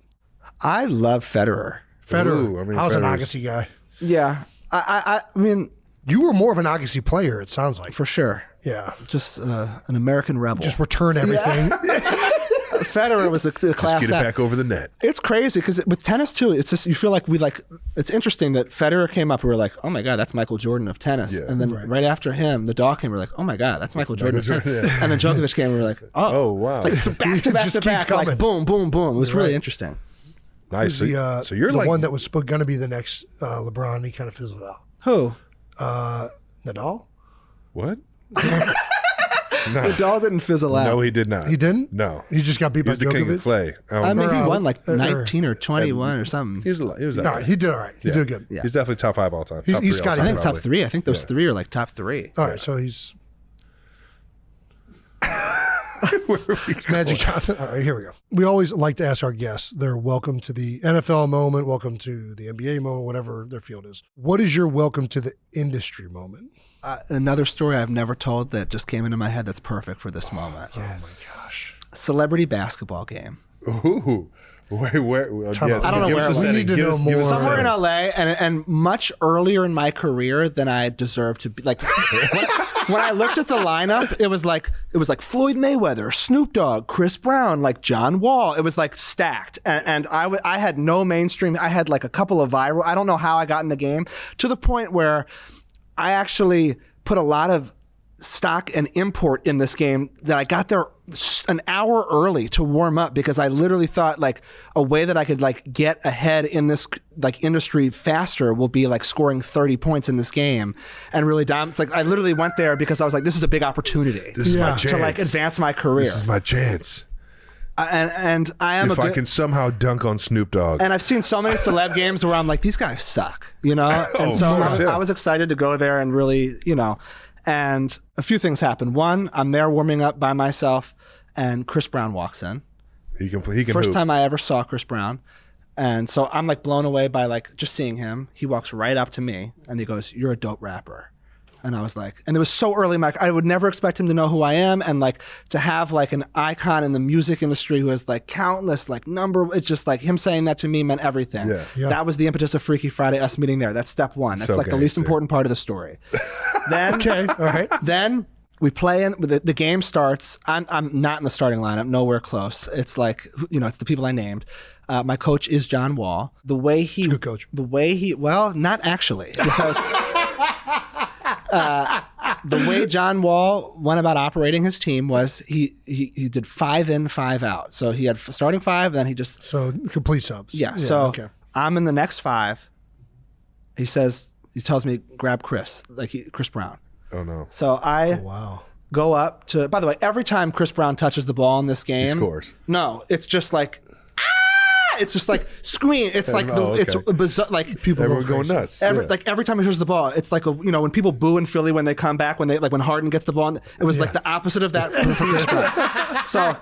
I love Federer. Federer. I was an Agassi guy. Yeah. I mean, you were more of an Agassi player. It sounds like for sure. Yeah. Just an American rebel. Just return everything. Yeah. Federer was a class. Just get it back over the net. It's crazy because with tennis too, it's just you feel like it's interesting that Federer came up. We were like, oh my god, that's Michael Jordan of tennis. Yeah, and then right after him, Nadal came. We're like, oh my god, that's Michael Jordan of tennis. Yeah. And then Djokovic came. And we were like, oh wow, like back to back to back, like boom, boom, boom. It was really interesting. Nice. So you're the like one that was going to be the next LeBron. He kind of fizzled out. Who? Nadal. What? No. Nadal didn't fizzle out. No, he did not. He didn't? No. He just got beat by Djokovic? He's the king of clay. I mean, he won like 19 or 21 or something. He was all right. He did all right. He did good. Yeah. He's definitely top 5 all time. He's got I think top 3. I think those 3 are like top 3. All right, so he's... Magic Johnson. All right, here we go. We always like to ask our guests, they're welcome to the NFL moment, welcome to the NBA moment, whatever their field is. What is your welcome to the industry moment? Another story I've never told that just came into my head that's perfect for this moment. Yes. Oh my gosh. Celebrity basketball game. Ooh. Where? Yes. I don't know where. We need to know more. Somewhere in LA, and much earlier in my career than I deserved to be. Like when I looked at the lineup, it was like Floyd Mayweather, Snoop Dogg, Chris Brown, like John Wall. It was like stacked, and I had no mainstream. I had like a couple of viral. I don't know how I got in the game to the point where I actually put a lot of stock and import in this game that I got there an hour early to warm up because I literally thought like a way that I could like get ahead in this like industry faster will be like scoring 30 points in this game and really it's like I literally went there because I was like, this is a big opportunity. This is my chance to like advance my career. This is my chance. And I am if I can somehow dunk on Snoop Dogg. And I've seen so many celeb games where I'm like, these guys suck, And so I was excited to go there and really, and a few things happened. One, I'm there warming up by myself, and Chris Brown walks in. He can First time I ever saw Chris Brown. And so I'm like blown away by like just seeing him. He walks right up to me and he goes, "You're a dope rapper." And I was like, and it was so early, I would never expect him to know who I am. And like to have like an icon in the music industry who has like countless like it's just like him saying that to me meant everything. Yeah. That was the impetus of Freaky Friday, us meeting there. That's step 1. That's so like the least important part of the story. Then, okay, all right. Then we play in, the game starts. I'm not in the starting lineup, nowhere close. It's like, it's the people I named. My coach is John Wall. The way he, good coach. Well, not actually, because the way John Wall went about operating his team was he did 5 in, 5 out. So he had starting 5, and then he just complete subs. Yeah. So okay. I'm in the next 5. He tells me grab Chris, Chris Brown. Oh no. So I go up to. By the way, every time Chris Brown touches the ball in this game, he scores. No, it's just like. It's just like scream. It's like it's bizarre. Like people are going nuts. Like every time he touches the ball, it's like when people boo in Philly when they come back when Harden gets the ball. It was like the opposite of that for Chris Brown. So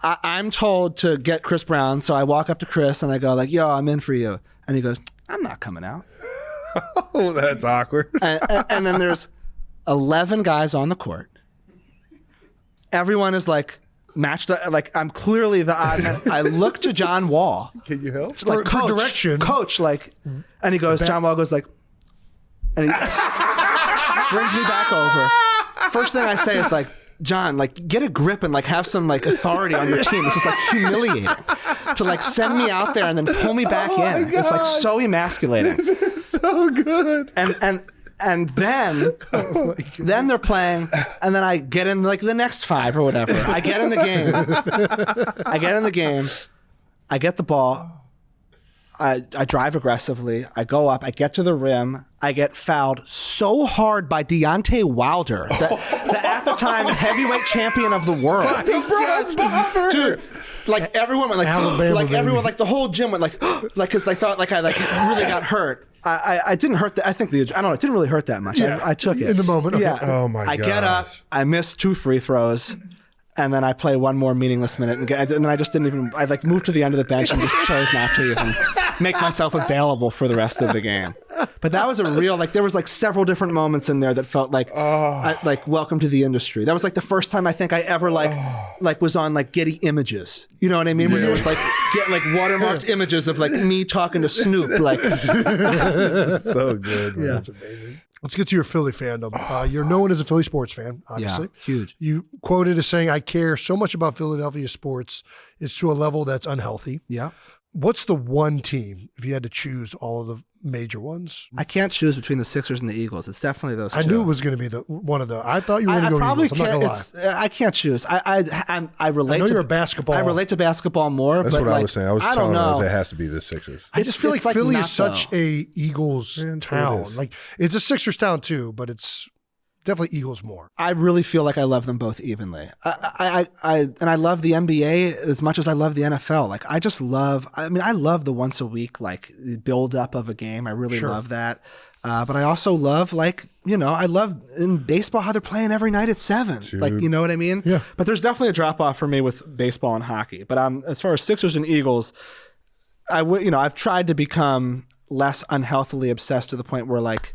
I'm told to get Chris Brown. So I walk up to Chris and I go like, "Yo, I'm in for you." And he goes, "I'm not coming out." Oh, that's awkward. And then there's 11 guys on the court. Everyone is like matched up. Like I'm clearly the odd man. I look to John Wall. Can you help? For direction. Coach, like, and he goes, John Wall goes like, and he brings me back over. First thing I say is like, John, like, get a grip and like have some like authority on your team. This is like humiliating to like send me out there and then pull me back in. It's like so emasculating. This is so good. And then they're playing, and then I get in like the next 5 or whatever. I get in the game. I get the ball. I drive aggressively. I go up. I get to the rim. I get fouled so hard by Deontay Wilder, the at the time heavyweight champion of the world. Dude, like everyone went like, Alabama, like baby. everyone, like the whole gym went like because they thought like I like really got hurt. I didn't hurt that. I think I don't know. It didn't really hurt that much. Yeah, I took it in the moment. Okay. Yeah. Oh my I get up. gosh. I miss 2 free throws. And then I play one more meaningless minute, and then I just didn't even. I like moved to the end of the bench and just chose not to even make myself available for the rest of the game. But that was a real like. There was like several different moments in there that felt like like welcome to the industry. That was like the first time I think I ever like was on like Getty Images. You know what I mean? When there was like get like watermarked images of like me talking to Snoop. Like So good, man. Yeah, that's amazing. Let's get to your Philly fandom. You're known as a Philly sports fan, obviously. Yeah, huge. You quoted as saying, I care so much about Philadelphia sports. It's to a level that's unhealthy. Yeah. What's the one team, if you had to choose all of the major ones? I can't choose between the Sixers and the Eagles. It's definitely those two. I knew it was going to be one of the. I thought you were going to go probably Eagles. I'm not going to lie. I can't choose. I relate. I know to, you're a basketball. I relate to basketball more. That's but what like, I was saying. I was don't telling know. us it has to be the Sixers. I just feel like it's like Philly not is such though. a Eagles Yeah, it town. is. Like it's a Sixers town too, but it's definitely Eagles more. I really feel like I love them both evenly. I love the NBA as much as I love the NFL. Like I just love. I mean, I love the once a week like build up of a game. I really Sure. love that. But I also love like I love in baseball how they're playing every night at 7. Dude. Like you know what I mean? Yeah. But there's definitely a drop off for me with baseball and hockey. But as far as Sixers and Eagles, I've tried to become less unhealthily obsessed to the point where like.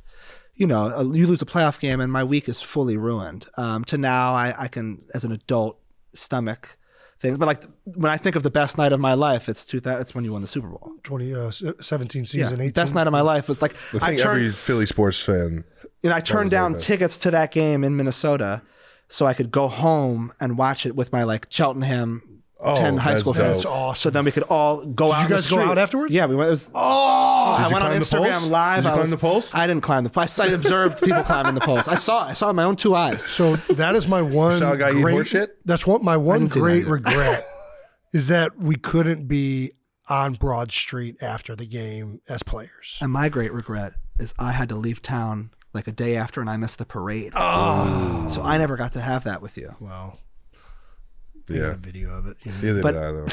You lose a playoff game and my week is fully ruined. To now, I can, as an adult, stomach things. But like when I think of the best night of my life, it's when you won the Super Bowl. 2017 season, 18. Best night of my life was like I think every Philly sports fan. I turned down tickets to that game in Minnesota so I could go home and watch it with my like Cheltenham 10 high that's school dope. friends. That's awesome. So then we could all go out. Did you guys in the go out street. afterwards? Yeah, we went. It was, I Did you went on climb the Instagram poles? live. Did you I climb the poles? I didn't climb the poles. I observed people climbing the poles. I saw it with my own 2 eyes. So that is my one. saw a guy eat great, horse shit? That's what my one didn't see great that either. regret is that we couldn't be on Broad Street after the game as players. And my great regret is I had to leave town like a day after and I missed the parade. Oh. So I never got to have that with you. Wow. Yeah. A video of it. Neither But- did I, though.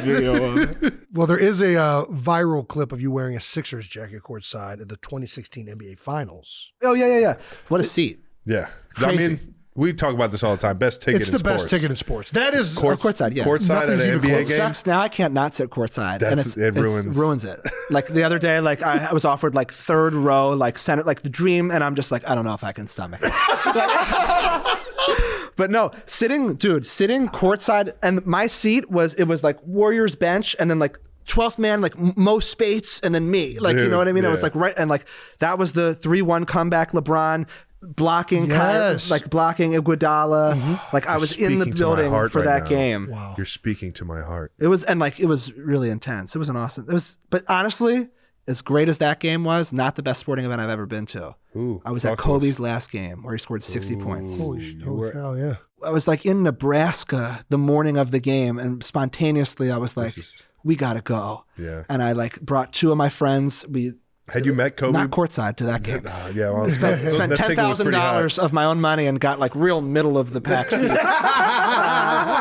Video. Well, there is a viral clip of you wearing a Sixers jacket courtside at the 2016 NBA Finals. Oh, yeah. What a seat. Yeah. Crazy. I mean, we talk about this all the time. Best ticket It's in the sports. best ticket in sports. That is Courtside, yeah. Courtside at Nothing's an even NBA close. game. Sucks. Now I can't not sit courtside. And It ruins it. Like the other day, like I was offered like 3rd row, like center, like the dream. And I'm just like, I don't know if I can stomach it. But no, sitting courtside, and my seat was like Warriors bench, and then like 12th man, like Mo Spates, and then me. Like, you know what I mean? I was yeah. like right, and like that was the 3-1 comeback. LeBron blocking, Yes. blocking Iguodala. Like I was in the speaking to my building heart for right that now. game. wow. You're speaking to my heart. It was really intense. It was an awesome. But honestly, as great as that game was, not the best sporting event I've ever been to. Ooh, I was talk at to Kobe's last game where he scored 60 points. Holy cow, yeah. I was like in Nebraska the morning of the game, and spontaneously I was like, we gotta go. Yeah. And I like brought 2 of my friends. We Had you met Kobe? not courtside to that game. Yeah, well, Spent that ticket was pretty high. $10,000 of my own money and got like real middle of the pack seats.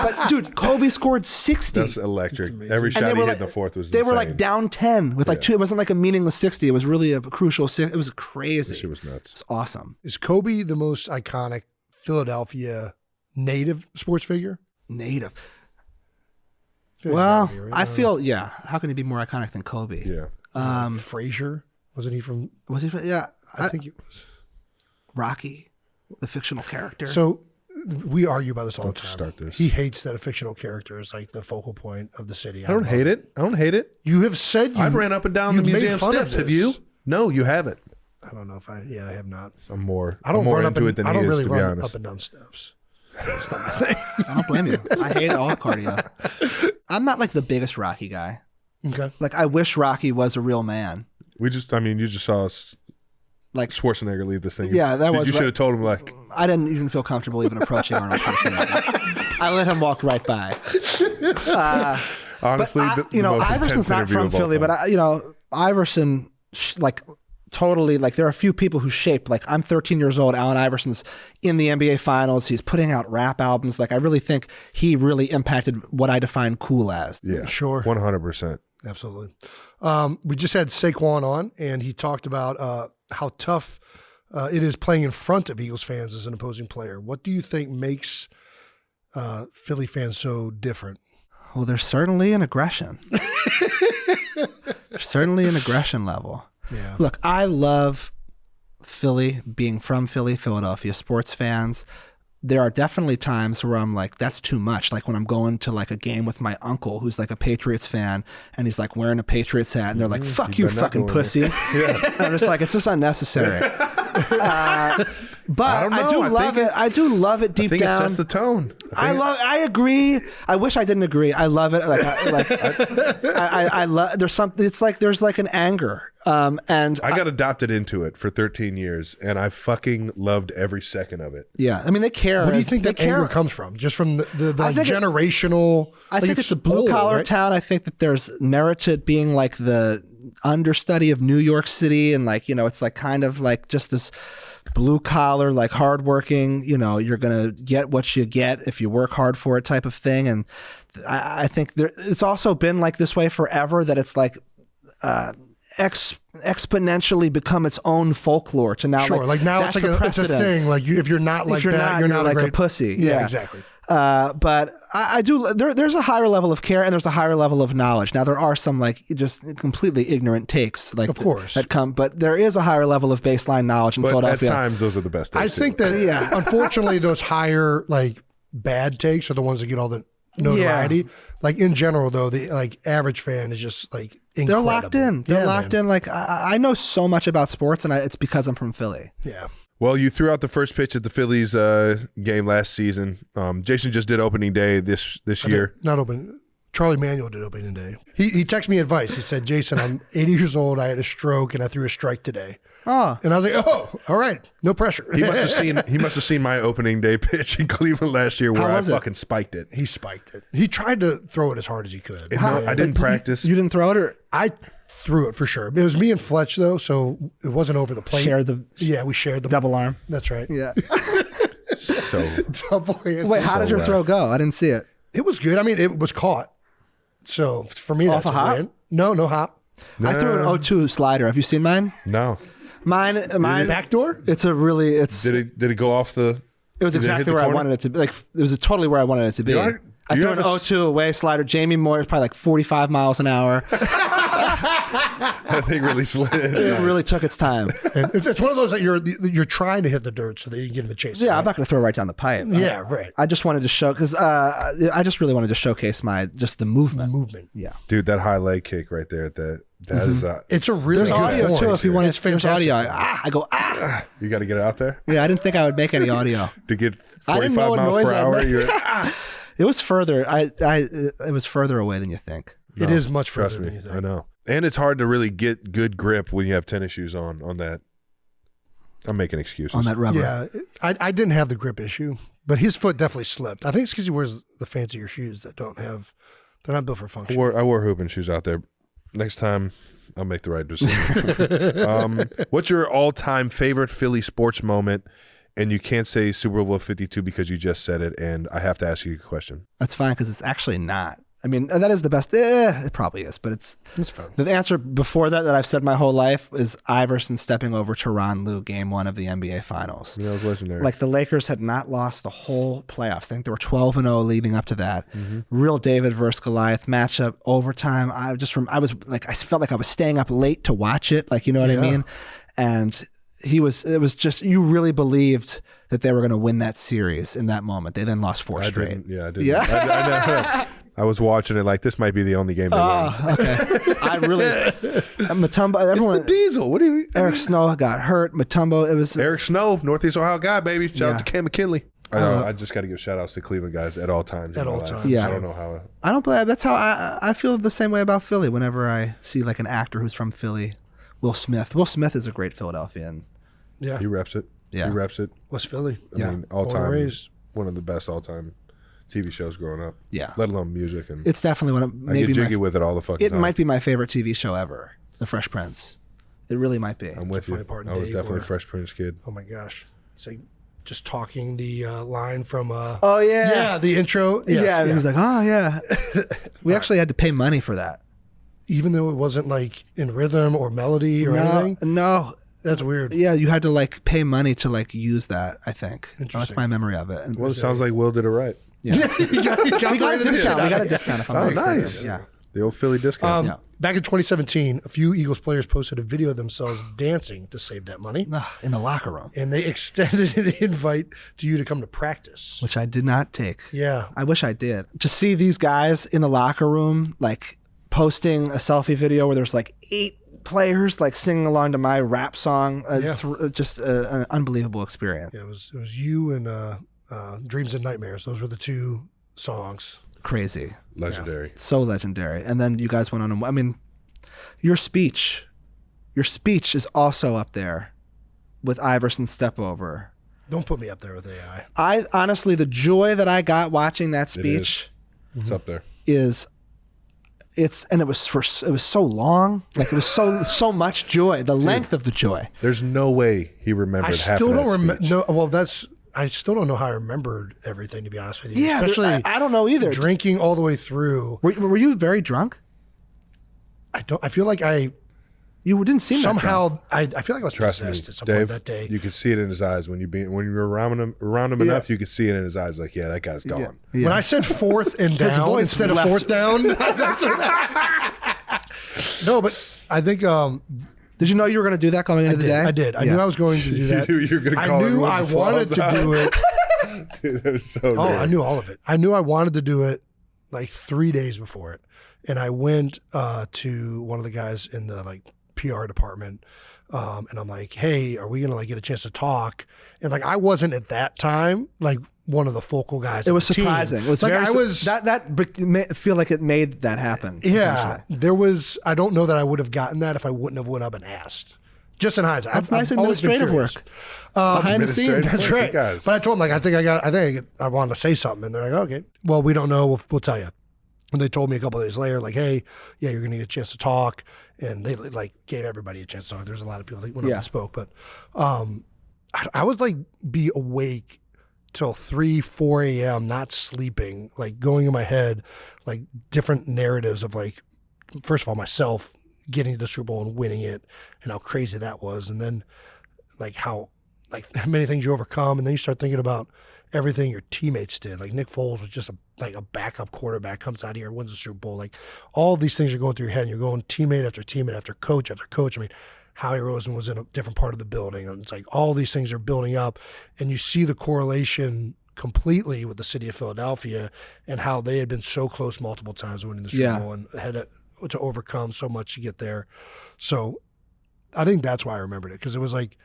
But dude, Kobe scored 60. That's electric. Every And shot they he were hit like- in the fourth was They insane. were like down 10 with like 2. It wasn't like a meaningless 60. It was really a crucial 6. It was crazy. That shit was nuts. It's awesome. Is Kobe the most iconic Philadelphia native sports figure? Native. Feels Well, gotta be, right? I feel, yeah. How can he be more iconic than Kobe? Yeah. Frasier, wasn't he from? Was he? Yeah, I think he was. Rocky, the fictional character. So we argue about this all the time. Start this. He hates that a fictional character is like the focal point of the city. I don't hate it. I don't hate it. You have said I've ran up and down the you've made museum fun of steps. Have this. you? No, you haven't. I don't know if I have not. I'm more. I don't I'm more run up into and, it than I don't he is, really to be run honest. up and down steps. That's not my thing. I don't blame you. I hate all cardio. I'm not like the biggest Rocky guy. Okay. Like I wish Rocky was a real man. You just saw Like Schwarzenegger leave this thing. Yeah, that was You should have told him like. I didn't even feel comfortable even approaching Arnold Schwarzenegger. I let him walk right by. Honestly, but Iverson's not from Philly, but Iverson, totally, like there are a few people who shaped, like I'm 13 years old, Allen Iverson's in the NBA finals, he's putting out rap albums. Like I really think he really impacted what I define cool as. Yeah, sure. 100%. Absolutely. We just had Saquon on, and he talked about how tough it is playing in front of Eagles fans as an opposing player. What do you think makes Philly fans so different? Well, there's certainly an aggression. There's certainly an aggression level. Yeah. Look, I love Philly, being from Philly, Philadelphia sports fans. There are definitely times where I'm like, that's too much. Like when I'm going to like a game with my uncle who's like a Patriots fan and he's like wearing a Patriots hat and they're like, fuck you, fucking pussy. Yeah. I'm just like, it's just unnecessary. But I do love it. I do love it deep down. I think it sets the tone. I agree. I wish I didn't agree. I love it. I love. There's something. It's like there's like an anger. And I got adopted into it for 13 years, and I fucking loved every second of it. Yeah, I mean they care. What do you think that anger comes from? Just from the generational. I think it's a blue collar town. I think that there's merit to it being like the understudy of New York City, and like it's like kind of like just this blue collar, like hardworking, you're going to get what you get if you work hard for it type of thing. And I think it's also been like this way forever, that it's like exponentially become its own folklore to now. Sure. Like now it's like it's a thing. Like if you're not like that, you're not like a a pussy. Yeah, exactly. But I do. There's a higher level of care and there's a higher level of knowledge. Now there are some like just completely ignorant takes, like of course that come, but there is a higher level of baseline knowledge in Philadelphia. At times, those are the best. I think that unfortunately, those higher like bad takes are the ones that get all the notoriety. Yeah. Like in general, though, the like average fan is just like incredible. They're locked in. They're locked in. Like I know so much about sports, and it's because I'm from Philly. Yeah. Well, you threw out the first pitch at the Phillies game last season. Jason just did opening day this year. Not open. Charlie Manuel did opening day. He texted me advice. He said, Jason, I'm 80 years old. I had a stroke and I threw a strike today. Oh. And I was like, oh, all right. No pressure. He must have seen my opening day pitch in Cleveland last year where I fucking spiked it. He spiked it. He tried to throw it as hard as he could. I didn't practice. You didn't throw it, or I threw it for sure. It was me and Fletch though, so it wasn't over the plate. We shared the double arm. That's right. Yeah. So double hand. Wait, how did your throw go? I didn't see it. It was good. I mean, it was caught. So for me, that's a hop? win. No hop. No. I threw an 0-2 slider. Have you seen mine? No. Mine backdoor. It's a really. Did it go off the? It was exactly where I wanted it to be. Like it was totally where I wanted it to be. I threw an 0-2 away slider. Jamie Moore was probably like 45 miles an hour. That thing really slid. It really took its time. And it's one of those that you're trying to hit the dirt so that you can get him a chase. Yeah, right? I'm not going to throw right down the pipe. Yeah, right. I just wanted to show because I just really wanted to showcase the movement. Yeah, dude, that high leg kick right there. That is it's a really there's good audio form. too. If you want, it's fantastic. Audio. I go ah. You got to get it out there. Yeah, I didn't think I would make any audio to get 45 miles per hour. It was further. It was further away than you think. It is much further than you think. I know. And it's hard to really get good grip when you have tennis shoes on that. I'm making excuses. On that rubber. Yeah, I didn't have the grip issue, but his foot definitely slipped. I think it's because he wears the fancier shoes that they're not built for function. I wore hooping shoes out there. Next time, I'll make the right decision. What's your all-time favorite Philly sports moment? And you can't say Super Bowl 52 because you just said it, and I have to ask you a question. That's fine because it's actually not. I mean, that is the best. It probably is, but it's fun. The answer before that I've said my whole life is Iverson stepping over Tyronn Lue game 1 of the NBA Finals. Yeah, it was legendary. Like the Lakers had not lost the whole playoffs. I think they were 12-0 leading up to that. Real David versus Goliath matchup, overtime. I felt like I was staying up late to watch it. Like, you know what I mean? And it was just, you really believed that they were going to win that series in that moment. They then lost 4 straight. I didn't. Yeah. I was watching it like this might be the only game they win. Okay. I really Mutombo. Everyone. It's the Diesel. What do you? Eric Snow got hurt. Mutombo. It was Eric Snow, Northeast Ohio guy, baby. Shout out to Cam McKinley. I know. I just got to give shout outs to Cleveland guys at all times. At all times. Yeah. I don't know how. I don't believe that's how I feel the same way about Philly. Whenever I see like an actor who's from Philly, Will Smith. Will Smith is a great Philadelphian. Yeah, he reps it. Yeah. He reps it. West Philly. I mean, all time. One of the best all time TV shows growing up. Yeah. Let alone music. And it's definitely one of maybe I get jiggy with it all the fucking time. It might be my favorite TV show ever, The Fresh Prince. It really might be. I'm with you. I was definitely a Fresh Prince kid. Oh my gosh. It's like just talking the line from oh yeah, the intro. Yes, yeah, and he was like, oh yeah. We actually had to pay money for that, even though it wasn't like in rhythm or melody or anything. No, that's weird. Yeah, you had to like pay money to like use that. I think Interesting. that's my memory of it. And Well, it sounds like Will did it right. yeah, we got a discount. We got a discount. If I'm Oh, not mistaken. nice. Yeah. The old Philly discount. Back in 2017, a few Eagles players posted a video of themselves dancing to save that money. In the locker room, And they extended an invite to you to come to practice. which I did not take. Yeah. I wish I did. To see these guys in the locker room, like posting a selfie video where there's like 8 players like singing along to my rap song, just an unbelievable experience. Yeah, it was you and Dreams and Nightmares. Those were the 2 songs. Crazy. Legendary. So legendary. And then you guys went on and I mean, your speech is also up there with Iverson's step over. Don't put me up there with AI. I honestly, the joy that I got watching that speech It's up there. is and it was so long. Like it was so much joy. The length of the joy. There's no way he remembered I half still of that don't remember. speech. No, well, I still don't know how I remembered everything, to be honest with you. Yeah, especially I don't know either. drinking all the way through. Were you very drunk? I feel like You didn't seem somehow. I feel like I was Trust me, possessed at some Dave. point that day. You could see it in his eyes when you were around him enough. You could see it in his eyes. Like, yeah, that guy's gone. that drunk. Yeah. When I said fourth and down voice instead of left. fourth down. No, but I think Did you know you were going to do that coming into the day? I did. I knew I was going to do that. You knew you were going to call I knew I everyone's wanted flaws to out. do it. Dude, that was so Oh, good. I knew all of it. I knew I wanted to do it like 3 days before it. And I went to one of the guys in the like PR department. And I'm like, hey, are we going to like get a chance to talk? And like, I wasn't at that time, like one of the focal guys. It was of the team. surprising. It was like, very, I was, that feel like it made that happen. yeah, there was, I don't know that I would have gotten that if I wouldn't have went up and asked. Just in hindsight. That's I've nice always been administrative curious. work. Behind the scenes. Administrative That's work, right. you guys. But I told them, like, I wanted to say something. And they're like, okay, well, we don't know. We'll tell you. And they told me a couple of days later, like, hey, yeah, you're going to get a chance to talk. And they like gave everybody a chance to talk. There's a lot of people that went up and spoke. But I was like, be awake till 3, 4 a.m., not sleeping, like going in my head, like different narratives of like, first of all, myself getting to the Super Bowl and winning it and how crazy that was. And then like how many things you overcome. And then you start thinking about everything your teammates did. Like Nick Foles was just a backup quarterback, comes out here, wins the Super Bowl. Like all these things are going through your head and you're going teammate after teammate after coach after coach. I mean, Howie Roseman was in a different part of the building. And it's like all these things are building up and you see the correlation completely with the city of Philadelphia and how they had been so close multiple times winning the Super Bowl and had to overcome so much to get there. So I think that's why I remembered it, because it was like,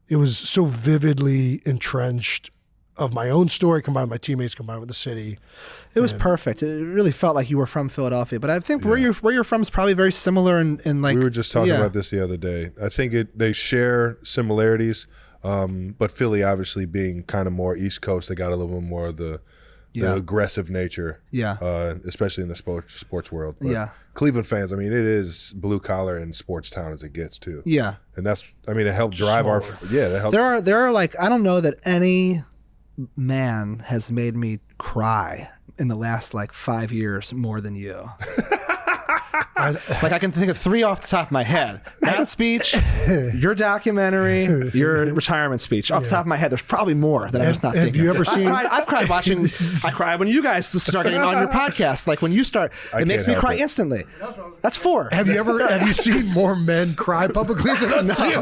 it was so vividly entrenched of my own story combined with my teammates combined with the city. It was perfect. It really felt like you were from Philadelphia. But I think where you're from is probably very similar in like we were just talking about this the other day. I think they share similarities, but Philly obviously being kind of more East Coast, they got a little bit more of the aggressive nature. Especially in the sports world. But Cleveland fans, I mean, it is blue collar and sports town as it gets too. Yeah. And that's, I mean, it helped drive our that helped. There are like, I don't know that any man has made me cry in the last like 5 years more than you. Like I can think of 3 off the top of my head. That speech, your documentary, your retirement speech. Off the top of my head, there's probably more that I'm just not thinking. Have you ever seen? I've cried watching. I cry when you guys start getting on your podcast. Like when you start, it makes me cry instantly. That's 4. Have you seen more men cry publicly than us? No.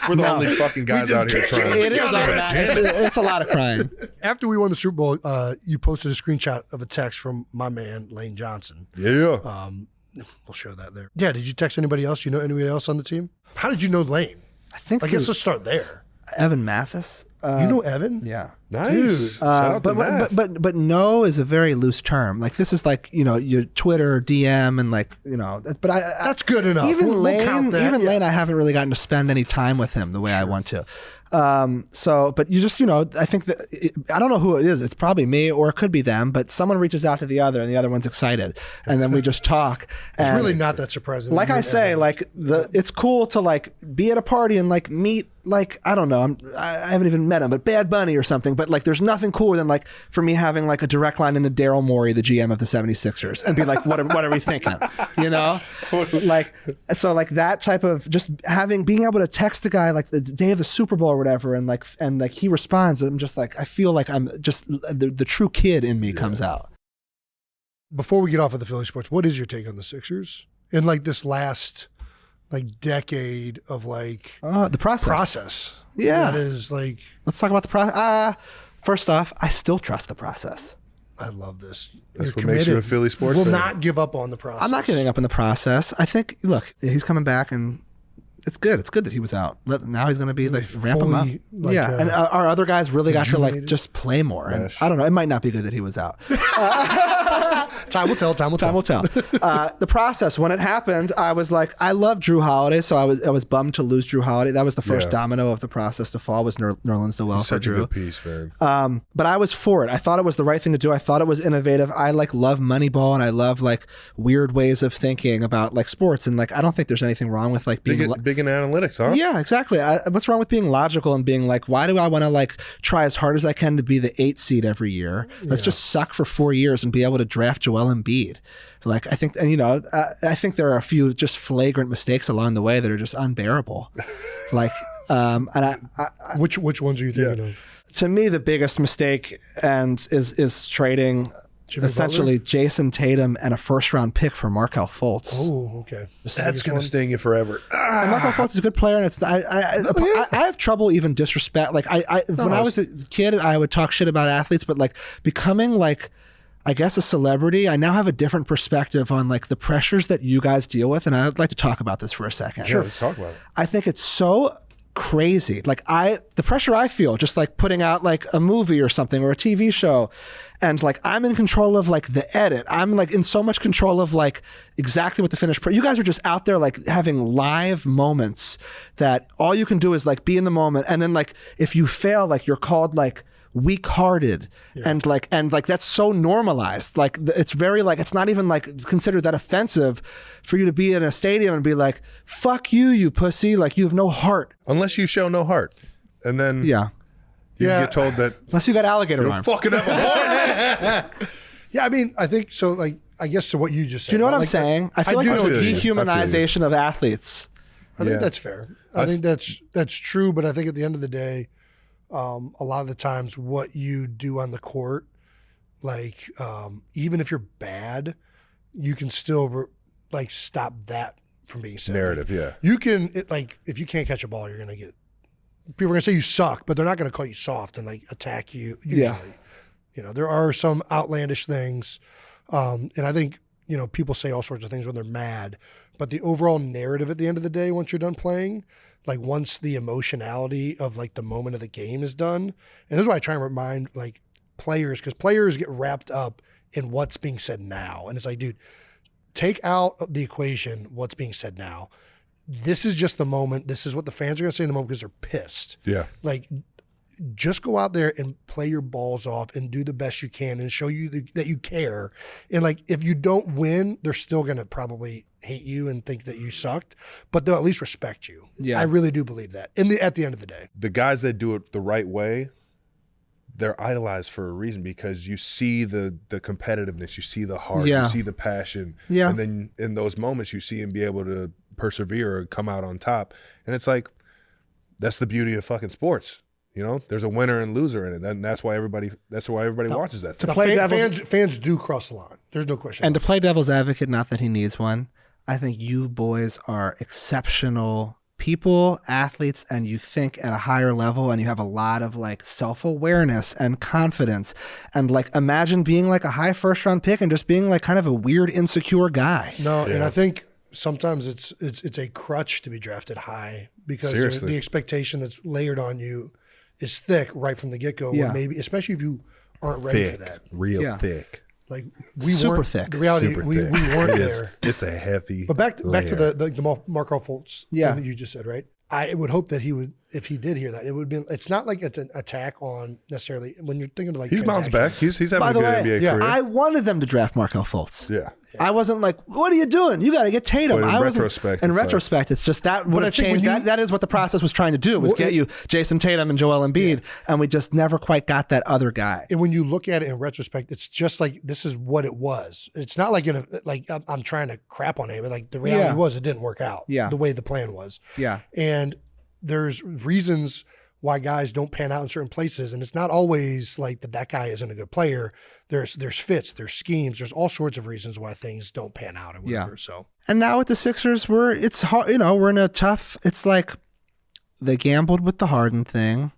We're the only fucking guys out here trying. It is automatic. It's a lot of crying. After we won the Super Bowl, you posted a screenshot of a text from my man Lane Johnson. Yeah. We'll show that there. Yeah. Did you text anybody else? You know anybody else on the team? How did you know Lane? I guess let's start there. Evan Mathis. You know Evan? Yeah. Nice. Dude. Shout out to Math. But no is a very loose term. Like this is like, your Twitter DM and like, but that's good enough. Even Lane, Lane, I haven't really gotten to spend any time with him the way I want to. But you just, I think that I don't know who it is. It's probably me or it could be them, but someone reaches out to the other and the other one's excited. And then we just talk. It's really not that surprising. Like I say, it's cool to like be at a party and like meet, like, I don't know, I haven't even met him, but Bad Bunny or something. But like, there's nothing cooler than like for me having like a direct line into Daryl Morey, the GM of the 76ers, and be like, what are we thinking? Like, so like that type of just being able to text a guy like the day of the Super Bowl or whatever, and like he responds. I'm just like, I feel like I'm just the true kid in me comes out. Before we get off of the Philly sports, what is your take on the Sixers in like this last like decade of like the process? Yeah, that is like. Let's talk about the process. First off, I still trust the process. I love this. That's what makes you a Philly sports fan. Will not give up on the process. I'm not giving up on the process. I think, look, he's coming back and it's good. It's good that he was out. Now he's going to be like ramp him up. Like, and our other guys really got to like just play more. And I don't know. It might not be good that he was out. Time will tell. Time will tell. The process, when it happened, I was like, I love Drew Holiday, so I was bummed to lose Drew Holiday. That was the first domino of the process to fall. Was Nerlens Noel for Drew. Such a good piece, man. But I was for it. I thought it was the right thing to do. I thought it was innovative. I like love Moneyball, and I love like weird ways of thinking about like sports. And like, I don't think there's anything wrong with like being big in analytics, huh? Yeah, exactly. What's wrong with being logical and being like, why do I want to like try as hard as I can to be the 8th seed every year? Let's just suck for 4 years and be able to draft Joel Embiid. Like, I think, and I think there are a few just flagrant mistakes along the way that are just unbearable. Like, and which ones are you thinking of? To me, the biggest mistake is trading essentially Jason Tatum and a first-round pick for Markelle Fultz. Oh, okay. That's going to sting you forever. And Markelle Fultz is a good player, and it's I have trouble even disrespect. Like when I was a kid, I would talk shit about athletes, but like becoming like, I guess, a celebrity, I now have a different perspective on like the pressures that you guys deal with, and I'd like to talk about this for a second. Sure, let's talk about it. I think it's so crazy. Like the pressure I feel just like putting out like a movie or something or a TV show, and like I'm in control of like the edit. I'm like in so much control of like exactly what the finished you guys are just out there like having live moments that all you can do is like be in the moment, and then like if you fail, like you're called like weak-hearted, and like that's so normalized. Like it's very like, it's not even like considered that offensive for you to be in a stadium and be like, fuck you, you pussy, like you have no heart. Unless you show no heart, and then you get told that unless you got alligator arms. Fucking up a heart. Yeah, I mean, I think so. Like, I guess to what you just said. Do you know what I'm like, saying? I feel like there's a dehumanization of athletes. I think that's fair. I think that's true, but I think at the end of the day, a lot of the times what you do on the court, like even if you're bad, you can still like stop that from being said. Narrative, like, you can like if you can't catch a ball, you're gonna get people are gonna say you suck, but they're not gonna call you soft and like attack you. Usually, there are some outlandish things, and I think people say all sorts of things when they're mad, but the overall narrative at the end of the day, once you're done playing. Like once the emotionality of like the moment of the game is done, and this is why I try and remind like players, because players get wrapped up in what's being said now. And it's like, dude, take out of the equation what's being said now. This is just the moment. This is what the fans are going to say in the moment because they're pissed. Yeah. Like just go out there and play your balls off and do the best you can and show you that you care. And like, if you don't win, they're still going to probably hate you and think that you sucked, but they'll at least respect you. Yeah. I really do believe that at the end of the day. The guys that do it the right way they're idolized for a reason, because you see the competitiveness, you see the heart, Yeah. you see the passion, Yeah. and then in those moments you see him be able to persevere or come out on top, and it's like, that's the beauty of fucking sports. You know, there's a winner and loser in it, and that's why everybody watches that. Now, play fans do cross the line. There's no question. And to play devil's advocate, not that he needs one, I think you boys are exceptional people, athletes, and you think at a higher level, and you have a lot of like self-awareness and confidence. And like, imagine being like a high first-round pick and just being like kind of a weird, insecure guy. No, and I think sometimes it's a crutch to be drafted high, because the expectation that's layered on you is thick right from the get-go. Yeah. Maybe, especially if you aren't ready Thick, for that. real thick. Like we Super weren't thick. The reality, Super we thick. weren't It is- there. It's a heavy. But back to the Markelle Fultz Yeah. thing that you just said, right? I would hope that he would, if he did hear that, it would be. It's not like it's an attack on necessarily when you're thinking of like. He's bounced back. He's having By a the good way, NBA career. I wanted them to draft Markelle Fultz. Yeah. I wasn't like, what are you doing? You got to get Tatum. But in I wasn't- retrospect, in it's like- retrospect, it's just that would I have think when changed. you- That is what the process was trying to do, was get you Jason Tatum and Joel Embiid, and we just never quite got that other guy. And when you look at it in retrospect, it's just like this is what it was. It's not like I'm trying to crap on it, but like the reality was it didn't work out. Yeah. The way the plan was. Yeah. And there's reasons why guys don't pan out in certain places, and it's not always like that guy isn't a good player. There's fits, there's schemes, there's all sorts of reasons why things don't pan out or whatever. Yeah. So And now with the Sixers, it's hard, we're in a tough, it's like they gambled with the Harden thing.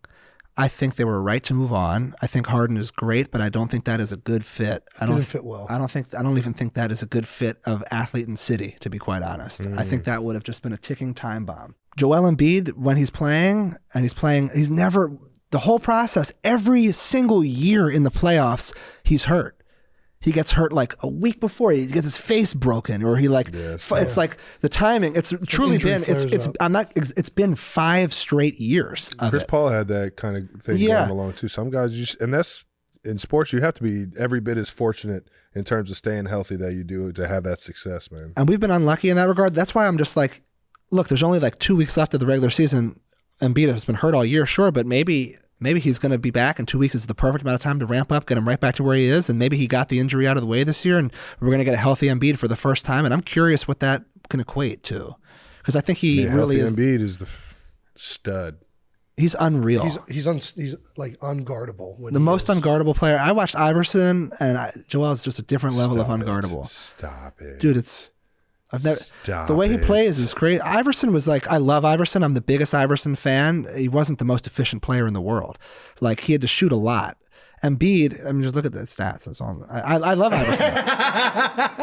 I think they were right to move on. I think Harden is great, but I don't think that is a good fit. didn't fit well. I don't even think that is a good fit of athlete and city, to be quite honest. I think that would have just been a ticking time bomb. Joel Embiid, when he's playing, he's never, the whole process, every single year in the playoffs, he's hurt. He gets hurt like a week before, he gets his face broken, or he like, it's like the timing, it's truly been, it's been 5 straight years of Chris it. Paul had that kind of thing going along too. Some guys, and that's in sports, you have to be every bit as fortunate in terms of staying healthy that you do to have that success, man. And we've been unlucky in that regard. That's why I'm just like, look, there's only like 2 weeks left of the regular season. Embiid has been hurt all year, sure, but maybe he's going to be back, and 2 weeks is the perfect amount of time to ramp up, get him right back to where he is, and maybe he got the injury out of the way this year, and we're going to get a healthy Embiid for the first time, and I'm curious what that can equate to, because I think he really is. Embiid is the stud. He's unreal. He's like unguardable. The most unguardable player. I watched Iverson, and Joel is just a different level of unguardable. Stop it, dude. The way he plays is great. Iverson was like, I love Iverson. I'm the biggest Iverson fan. He wasn't the most efficient player in the world. Like, he had to shoot a lot. Embiid, I mean, just look at the stats. That's all. I love Iverson.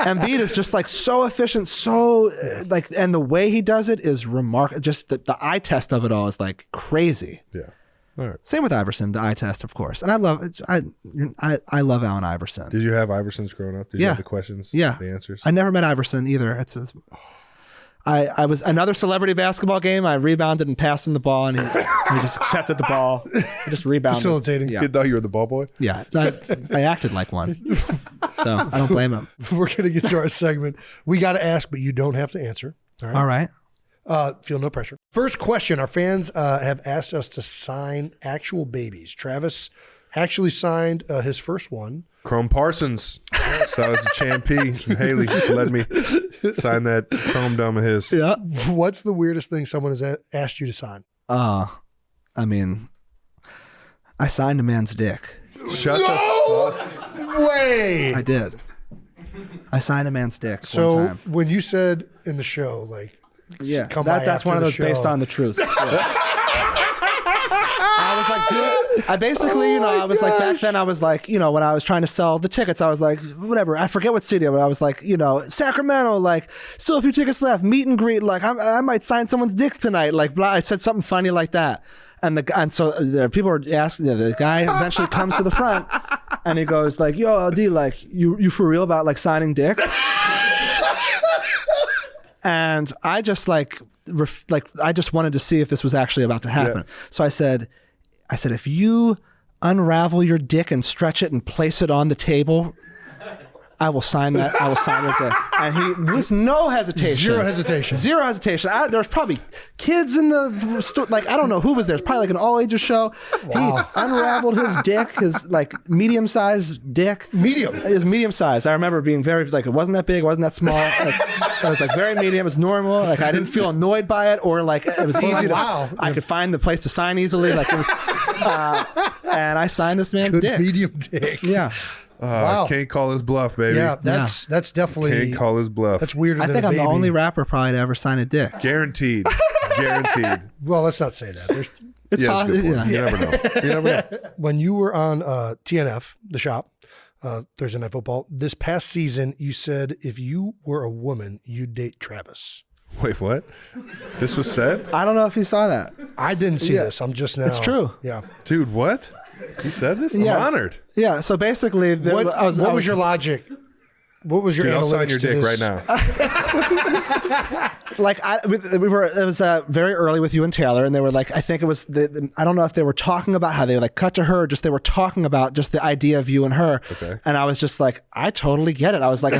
Embiid is just like so efficient, so like, and the way he does it is remarkable. Just the eye test of it all is like crazy. Yeah. All right. Same with Iverson, the eye test, of course. And I love love Allen Iverson. Did you have Iversons growing up? Did you have the questions? Yeah. The answers? I never met Iverson either. I was another celebrity basketball game. I rebounded and passed him the ball, and he just accepted the ball. I just rebounded. Facilitating. Yeah. You thought you were the ball boy? Yeah. I acted like one. So I don't blame him. We're going to get to our segment. We got to ask, but you don't have to answer. All right. Feel no pressure. First question. Our fans have asked us to sign actual babies. Travis actually signed his first one. Chrome Parsons. Shout out to Champ P and Haley for letting me sign that Chrome dumb of his. Yeah. What's the weirdest thing someone has asked you to sign? I mean, I signed a man's dick. Shut the fuck. Way. I did. I signed a man's dick one So time. when you said in the show, like, Yeah, come by that's after one of the those based show. on the truth. Yeah. I was like, dude, I basically, I was like, back then I was like, when I was trying to sell the tickets, I was like, whatever, I forget what studio, but I was like, Sacramento, like, still a few tickets left, meet and greet, like, I might sign someone's dick tonight, like, blah. I said something funny like that. And so there, people were asking, the guy eventually comes to the front and he goes like, yo, LD, like, you for real about like signing dicks? And I just I just wanted to see if this was actually about to happen. Yeah. So I said, if you unravel your dick and stretch it and place it on the table, I will sign that. I will sign it. And he, with no hesitation. Zero hesitation. Zero hesitation. There's probably kids in the store. Like, I don't know who was there. It's probably like an all ages show. Wow. He unraveled his dick, his like medium sized dick. His medium size. I remember being very, like, it wasn't that big, it wasn't that small. Like, it was like very medium, it was normal. Like, I didn't feel annoyed by it, or like it was easy to, I could find the place to sign easily. Like, it was, and I signed this man's dick. Medium dick. Yeah. Wow. Can't call his bluff, baby. Yeah, that's definitely. Can't call his bluff. That's weirder. I than think a I'm the baby. only rapper probably to ever sign a dick. Guaranteed. Guaranteed. Well, let's not say that. There's, It's Yeah, that's a possible. good point. You never know. You never know. when you were on TNF, the shop, Thursday Night Football, this past season, you said if you were a woman, you'd date Travis. Wait, what? This was said? I don't know if you saw that. I didn't see this. I'm just now. It's true. Yeah. Dude, what? You said this? Yeah. I'm honored. Yeah. So basically, What was your logic? What was your Dude, I'll analytics sign your to dick this? right now. like we were? It was very early with you and Taylor, and they were like, I think it was I don't know if they were talking about how they like cut to her, just they were talking about just the idea of you and her. Okay. And I was just like, I totally get it. I was like,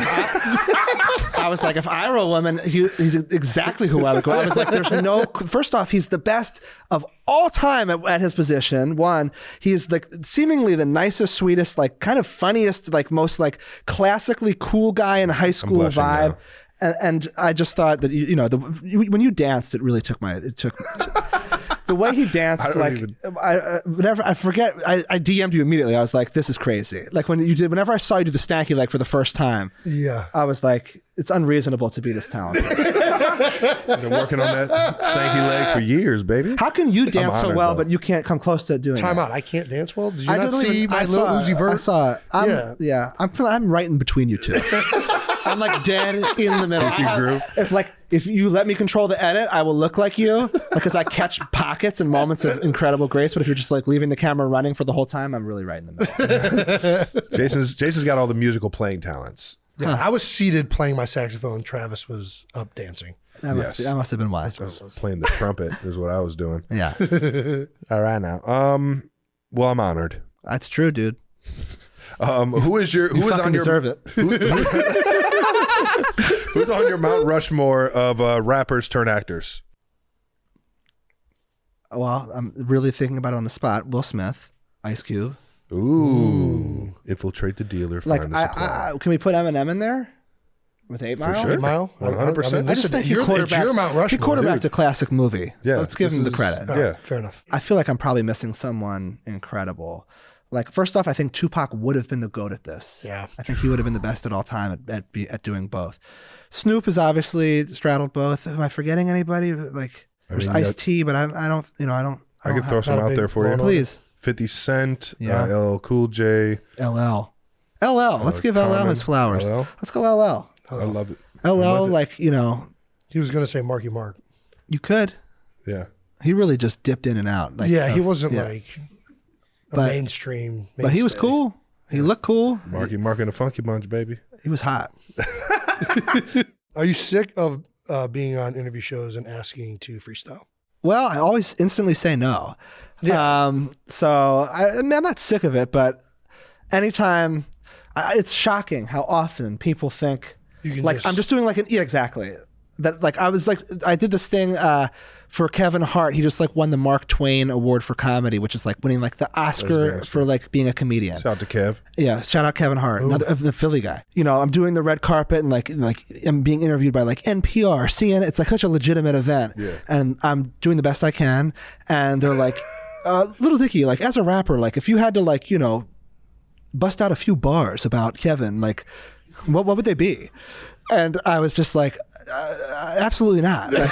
if I were a woman, he's exactly who I would go. I was like, there's no. First off, he's the best of all time at his position. One, he's like seemingly the nicest, sweetest, like kind of funniest, like most like classically cool guy in a high school blushing vibe. now. And I just thought that when you danced, it really took the way he danced. Whenever I forget, I DM'd you immediately. I was like, this is crazy. Like whenever I saw you do the stanky leg for the first time, Yeah. I was like, it's unreasonable to be this talented. I've been working on that stanky leg for years, baby. How can you dance so honored, well, though. but you can't come close to doing Time that? out. I can't dance well. Did you I not don't see even- my I little saw Uzi it. Vert? I saw it. Yeah. I'm right in between you two. I'm like dead in the middle. If you let me control the edit, I will look like you because I catch pockets and moments of incredible grace. But if you're just like leaving the camera running for the whole time, I'm really right in the middle. Jason's got all the musical playing talents. Yeah. I was seated playing my saxophone. Travis was up dancing. That must have been wise. Playing the trumpet is what I was doing. Yeah, All right now. Well, I'm honored. that's true, dude. Who is on your deserve it. Who's on your Mount Rushmore of rappers turn actors? Well, I'm really thinking about it on the spot. Will Smith, Ice Cube. Ooh. Infiltrate the dealer, Like, find the supply. can we put Eminem in there with 8 Mile? sure. 8 Mile? 100%. I just think he it's your Mount Rushmore. He quarterbacked a classic movie. Yeah, Let's give this him the is- credit. Yeah. Fair enough. I feel like I'm probably missing someone incredible. Like, first off, I think Tupac would have been the GOAT at this. Yeah. I think he would have been the best at all time at doing both. Snoop has obviously straddled both. Am I forgetting anybody? Like, there's mean, Ice-T, but I don't. I could throw some not a out big there for you. blown-up. Please, 50 Cent, Yeah. LL Cool J. LL. Let's give LL his flowers. LL. Let's go LL. I love it. LL, with it. like, He was going to say Marky Mark. you could. Yeah. He really just dipped in and out. Like, Yeah, he wasn't like a But- mainstream. But he was mainstay. cool. He looked cool. Marky Mark and the Funky Bunch, baby. He was hot. Are you sick of being on interview shows and asking to freestyle? Well, I always instantly say no. Yeah. So I'm not sick of it, but anytime it's shocking how often people think You can like just- I'm just doing like exactly that. Like I did this thing for Kevin Hart. He just like won the Mark Twain Award for comedy, which is like winning like the Oscar for like being a comedian. Shout out to Kev. Yeah, shout out Kevin Hart, the Philly guy. I'm doing the red carpet and like I'm being interviewed by like NPR, CNN. It's like such a legitimate event, and I'm doing the best I can. And they're like, Lil Dicky, like as a rapper, like if you had to like bust out a few bars about Kevin, like what would they be? And I was just like, absolutely not. Like,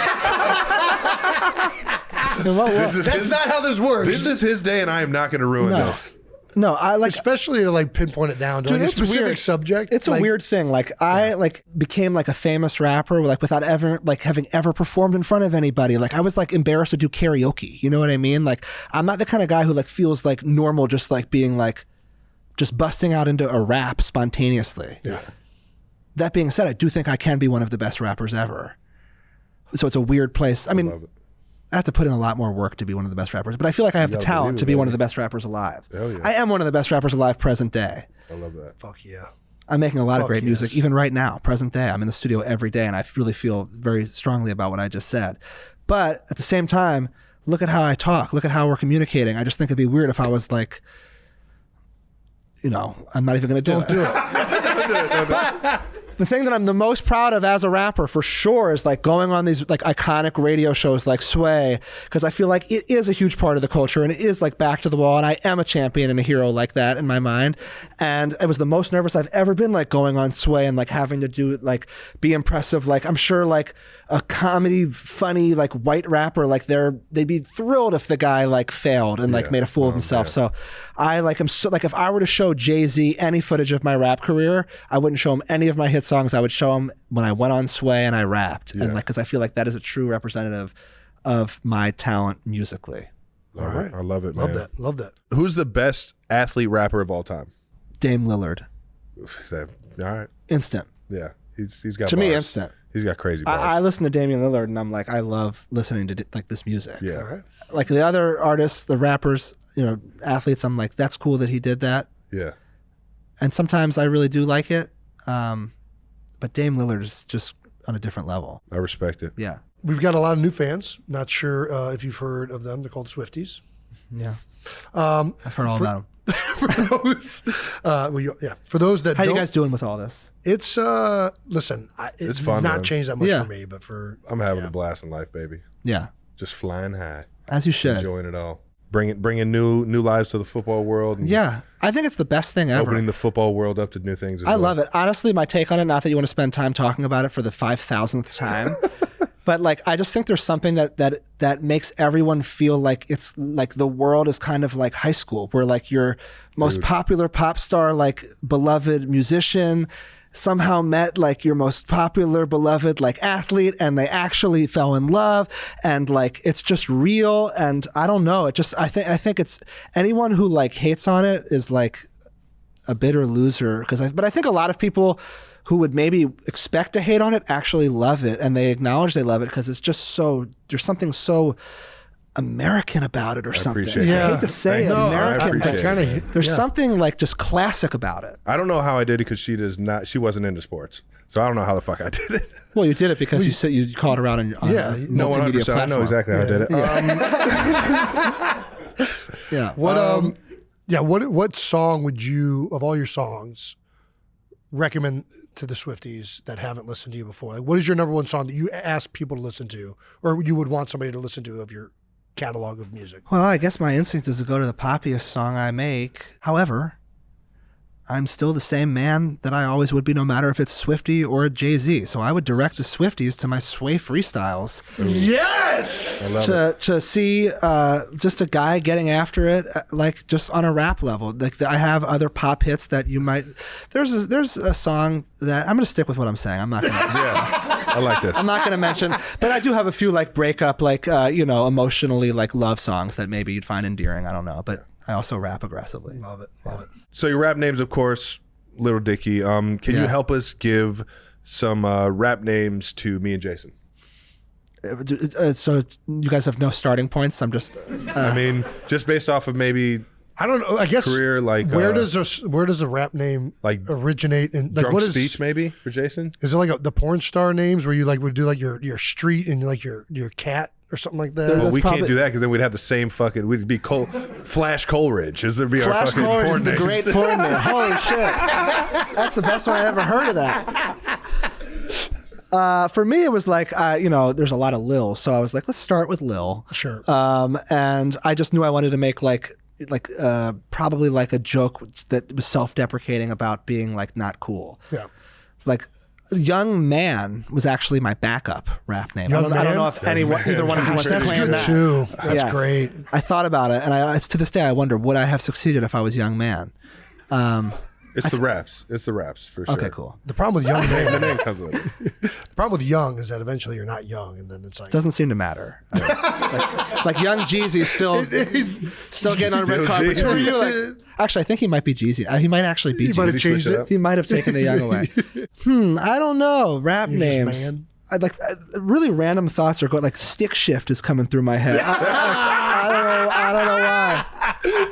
That's not how this works. This is his day, and I am not going to ruin this. No, I like especially to like pinpoint it down to like a it's specific weird. subject. It's a like, weird thing. Like I like became like a famous rapper like without ever like having ever performed in front of anybody. Like I was like embarrassed to do karaoke. You know what I mean? Like I'm not the kind of guy who like feels like normal just like being like just busting out into a rap spontaneously. Yeah. That being said, I do think I can be one of the best rappers ever. So it's a weird place. I mean, Love it. I have to put in a lot more work to be one of the best rappers, but I feel like I have the gotta talent believe it, to be one of baby. the best rappers alive. Hell yeah. I am one of the best rappers alive present day. I love that. Fuck yeah. I'm making a lot of great music, even right now, present day. I'm in the studio every day, and I really feel very strongly about what I just said. But at the same time, look at how I talk. Look at how we're communicating. I just think it'd be weird if I was like, I'm not even going to do it. Do it. But the thing that I'm the most proud of as a rapper, for sure, is like going on these like iconic radio shows like Sway, because I feel like it is a huge part of the culture, and it is like back to the wall, and I am a champion and a hero like that in my mind. And it was the most nervous I've ever been, like going on Sway and like having to do like be impressive. Like I'm sure like a comedy, funny, like white rapper, like they'd be thrilled if the guy like failed and like made a fool of himself. So I like am so like if I were to show Jay-Z any footage of my rap career, I wouldn't show him any of my hit songs. I would show him when I went on Sway and I rapped, and like because I feel like that is a true representative of my talent musically. All right, I love it, man. Love that. Who's the best athlete rapper of all time? Dame Lillard. All right. Instant. Yeah, he's got to bars. me instant. He's got crazy bars. I listen to Damian Lillard and I'm like, I love listening to like this music. Yeah. Right. Like the other artists, the rappers, athletes, I'm like, that's cool that he did that. Yeah. And sometimes I really do like it. But Dame Lillard is just on a different level. I respect it. Yeah. We've got a lot of new fans. Not sure if you've heard of them. They're called Swifties. Yeah. I've heard all about them. For those, for those that How don't, you guys doing with all this? it's listen, It's fun, not man. changed that much Yeah. for me, but I'm having a blast in life, baby. Yeah. Just flying high, As you should. enjoying it all, bringing new lives to the football world. And Yeah. I think it's the best thing ever. opening the football world up to new things. I love it. Honestly, my take on it, not that you want to spend time talking about it for the 5,000th time, but like I just think there's something that makes everyone feel like it's like the world is kind of like high school, where like your most popular pop star, like beloved musician, somehow met like your most popular beloved like athlete, and they actually fell in love, and like it's just real. And I don't know, I think it's anyone who like hates on it is like a bitter loser, but I think a lot of people who would maybe expect to hate on it actually love it, and they acknowledge they love it because it's just there's something so American about it or something. appreciate that. I hate to say Thank you. American, I appreciate but there's something like just classic about it. I don't know how I did it because she wasn't into sports, so I don't know how the fuck I did it. Well, you did it because you said you called her out on a No, multimedia 100%. platform. I know exactly how I did it. Yeah. What song would you, of all your songs, recommend to the Swifties that haven't listened to you before? Like, what is your number one song that you ask people to listen to, or you would want somebody to listen to of your catalog of music? Well, I guess my instinct is to go to the poppiest song I make. However, I'm still the same man that I always would be, no matter if it's Swiftie or Jay-Z. So I would direct the Swifties to my Sway freestyles. Yes! To see just a guy getting after it, like just on a rap level. Like I have other pop hits that you might. There's a song that I'm going to stick with what I'm saying. I'm not going to. Yeah, I like this. I'm not going to mention, but I do have a few like breakup, like emotionally like love songs that maybe you'd find endearing. I don't know, but I also rap aggressively. Love it. So your rap names, of course, Lil Dicky. Can you help us give some rap names to me and Jason? So you guys have no starting points. I'm just. I mean, just based off of maybe I don't know. I guess career, like where does a rap name like originate? And like drunk what is speech maybe for Jason? Is it like the porn star names where you like would do like your street and like your cat or something like that? Well, we probably- can't do that because then we'd have the same fucking. We'd be Flash Coleridge. This would be our Flash fucking Coleridge porn is the names. great porn name. Holy shit. That's the best one I ever heard of that. For me, it was like, there's a lot of Lil. So I was like, let's start with Lil. Sure. And I just knew I wanted to make probably like a joke that was self-deprecating about being like not cool. Yeah. Like Young Man was actually my backup rap name. I don't know if either one of you wants to That's claim good that. too. That's Yeah. great. I thought about it, and to this day I wonder, would I have succeeded if I was Young Man? It's the raps. It's the raps for sure. Okay, cool. The problem with young The name comes with it. the problem with young is that eventually you're not young, and then it's like Doesn't seem to matter. like Young Jeezy's still getting on red Still carpets. Jeezy. Who are you? Like, actually, I think he might be Jeezy. He might actually be You might have Jeezy. changed switch it it. up? He might have taken the Young away. I don't know. Rap You're just names. man. I like really random thoughts are going like Stick Shift is coming through my head. I don't know why.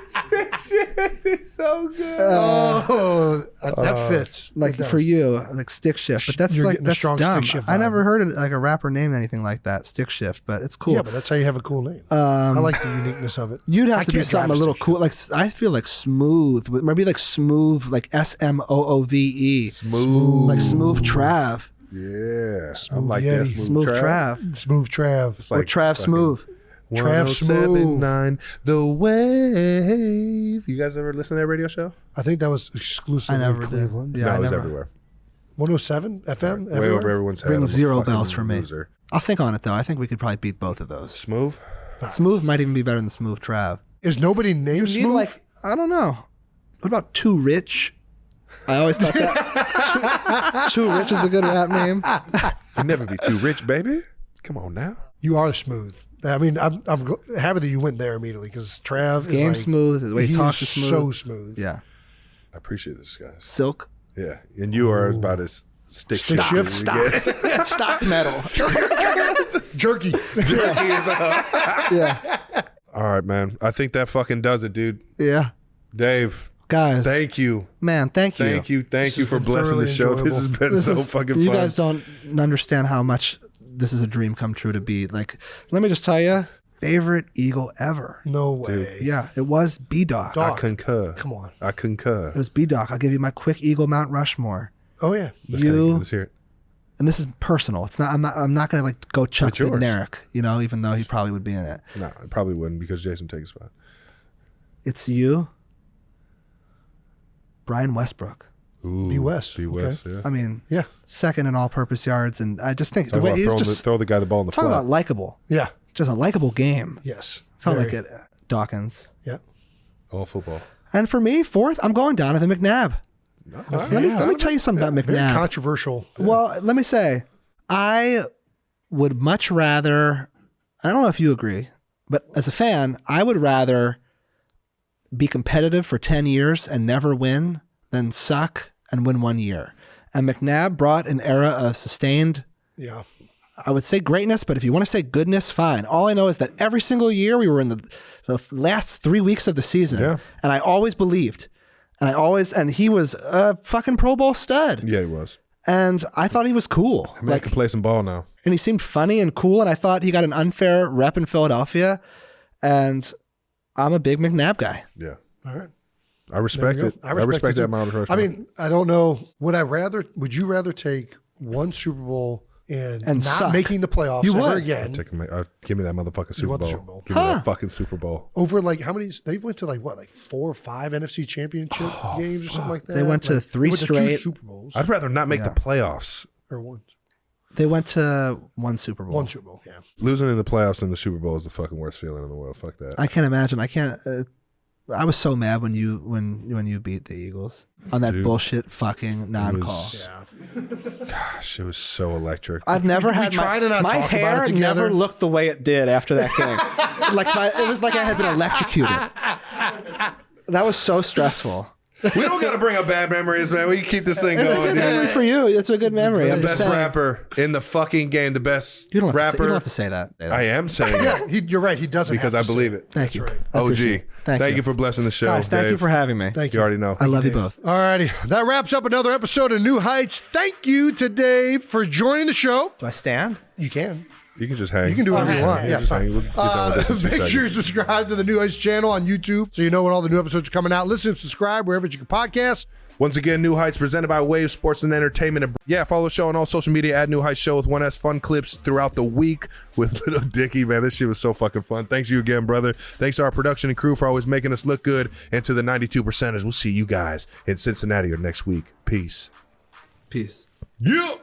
Stick shift is so good. That fits. Like It does. for you, like stick shift, but that's You're like getting a that's strong dumb. stick shift I vibe. never heard like a rapper name anything like that. Stick shift, but it's cool. Yeah, but that's how you have a cool name. I like the uniqueness of it. You'd have I to be can't something drive a little stick cool. Like I feel like smooth, maybe like smooth, like SMOOVE, Smooth. like smooth Trav, Yeah. Smooth I'm like Yeti. that. smooth Trav, Smooth Trav. It's or like Trav fucking Smooth. Trav Smooth. 107.9 The Wave. You guys ever listen to that radio show? I think that was exclusively I never did. Cleveland. Yeah, no, I it was never- everywhere. 107 FM? Way everywhere? over everyone's head. Rings I'm a 0 fucking bells for me. loser. I'll think on it though. I think we could probably beat both of those. Smooth? Smooth might even be better than Smooth Trav. Is nobody named Smooth? I don't know. What about Too Rich? I always thought that Too Rich is a good rap name. You'll never be too rich, baby. Come on now. You are smooth. I mean, I'm happy that you went there immediately because Trav is Game like, smooth. The way he talks is smooth. so smooth. Yeah. I appreciate this, guys. Silk. Yeah. And you are about as stick Stick shift? as it gets. Stock metal. Jerky. Yeah. All right, man. I think that fucking does it, dude. Yeah. Dave, Guys. thank you. Man, thank you. Thank you. Thank This you has for been blessing the thoroughly show. This has enjoyable. been so fucking You fun. guys don't understand how much this is a dream come true to be. Like, let me just tell you, favorite Eagle ever. No way. Yeah, it was B-Doc. Dog. I concur. Come on. I concur. It was B-Doc. I'll give you my quick Eagle Mount Rushmore. Oh, yeah. Let's hear it. And this is personal. It's not. I'm not going to like go Chuck It's yours. Bednarik, even though he probably would be in it. No, I probably wouldn't because Jason takes a spot. It's you, Brian Westbrook. Ooh, B. West. B. West, yeah. I mean, Yeah. second in all-purpose yards, and I just think Talk the way about he's throwing just throw the guy the ball in the talking flat. about likable. Yeah. Just a likable game. Yes. Felt Very. like it. Dawkins. Yeah. All football. And for me, fourth, I'm going Donovan McNabb. Let me tell you something about Very McNabb. controversial. Well, let me say, I would much rather, I don't know if you agree, but as a fan, I would rather be competitive for 10 years and never win than suck and win 1 year. And McNabb brought an era of sustained, Yeah. I would say greatness, but if you want to say goodness, fine. All I know is that every single year we were in the last 3 weeks of the season. Yeah. And I always believed. And he was a fucking Pro Bowl stud. Yeah, he was. And I thought he was cool. I mean, I can play some ball now. And he seemed funny and cool. And I thought he got an unfair rep in Philadelphia. And I'm a big McNabb guy. Yeah. All right. I respect There you it. go. I respect it that too. Mount Rushmore. I mean, I don't know. Would you rather take one Super Bowl and not suck? making the playoffs You ever would. again give me that motherfucking Super want the Bowl. Super Bowl. Give me that fucking Super Bowl. over like how many? They went to like 4 or 5 NFC Championship games or something like that. They went to Like, 3 went to 2 straight. Super Bowls I'd rather not make the playoffs. or one They went to one Super Bowl. Super Bowl. Yeah. Losing in the playoffs in the Super Bowl is the fucking worst feeling in the world. Fuck that. I can't imagine. I can't. I was so mad when you beat the Eagles on that bullshit fucking non-call. Yeah. Gosh, it was so electric. I've never had try to not my talk about hair it together. never looked the way it did after that game. It was like I had been electrocuted. That was so stressful. We don't got to bring up bad memories, man. We can keep this thing It's a going, good memory dude. for you. It's a good memory. The I'm just best saying. rapper in the fucking game. The best You don't have rapper. to say, that. I am saying it Yeah. You're right. He doesn't because have I to say believe it. it. Thank you. right. I OG. appreciate it. Thank you for blessing the show, Guys, thank you Dave. for having me. Thank You already know. I love you both. All righty. That wraps up another episode of New Heights. Thank you to Dave for joining the show. Do I stand? You can. You can just hang. You can do whatever you want. Yeah, just fine. hang. We'll get done with this in 2 Make seconds. sure you subscribe to the New Heights channel on YouTube so you know when all the new episodes are coming out. Listen and subscribe wherever you can podcast. Once again, New Heights presented by Wave Sports and Entertainment. Yeah, follow the show on all social media at New Heights Show with 1S. Fun clips throughout the week with Lil Dicky, man. This shit was so fucking fun. Thanks you again, brother. Thanks to our production and crew for always making us look good. And to the 92%ers, we'll see you guys in Cincinnati or next week. Peace. Peace. Yeah.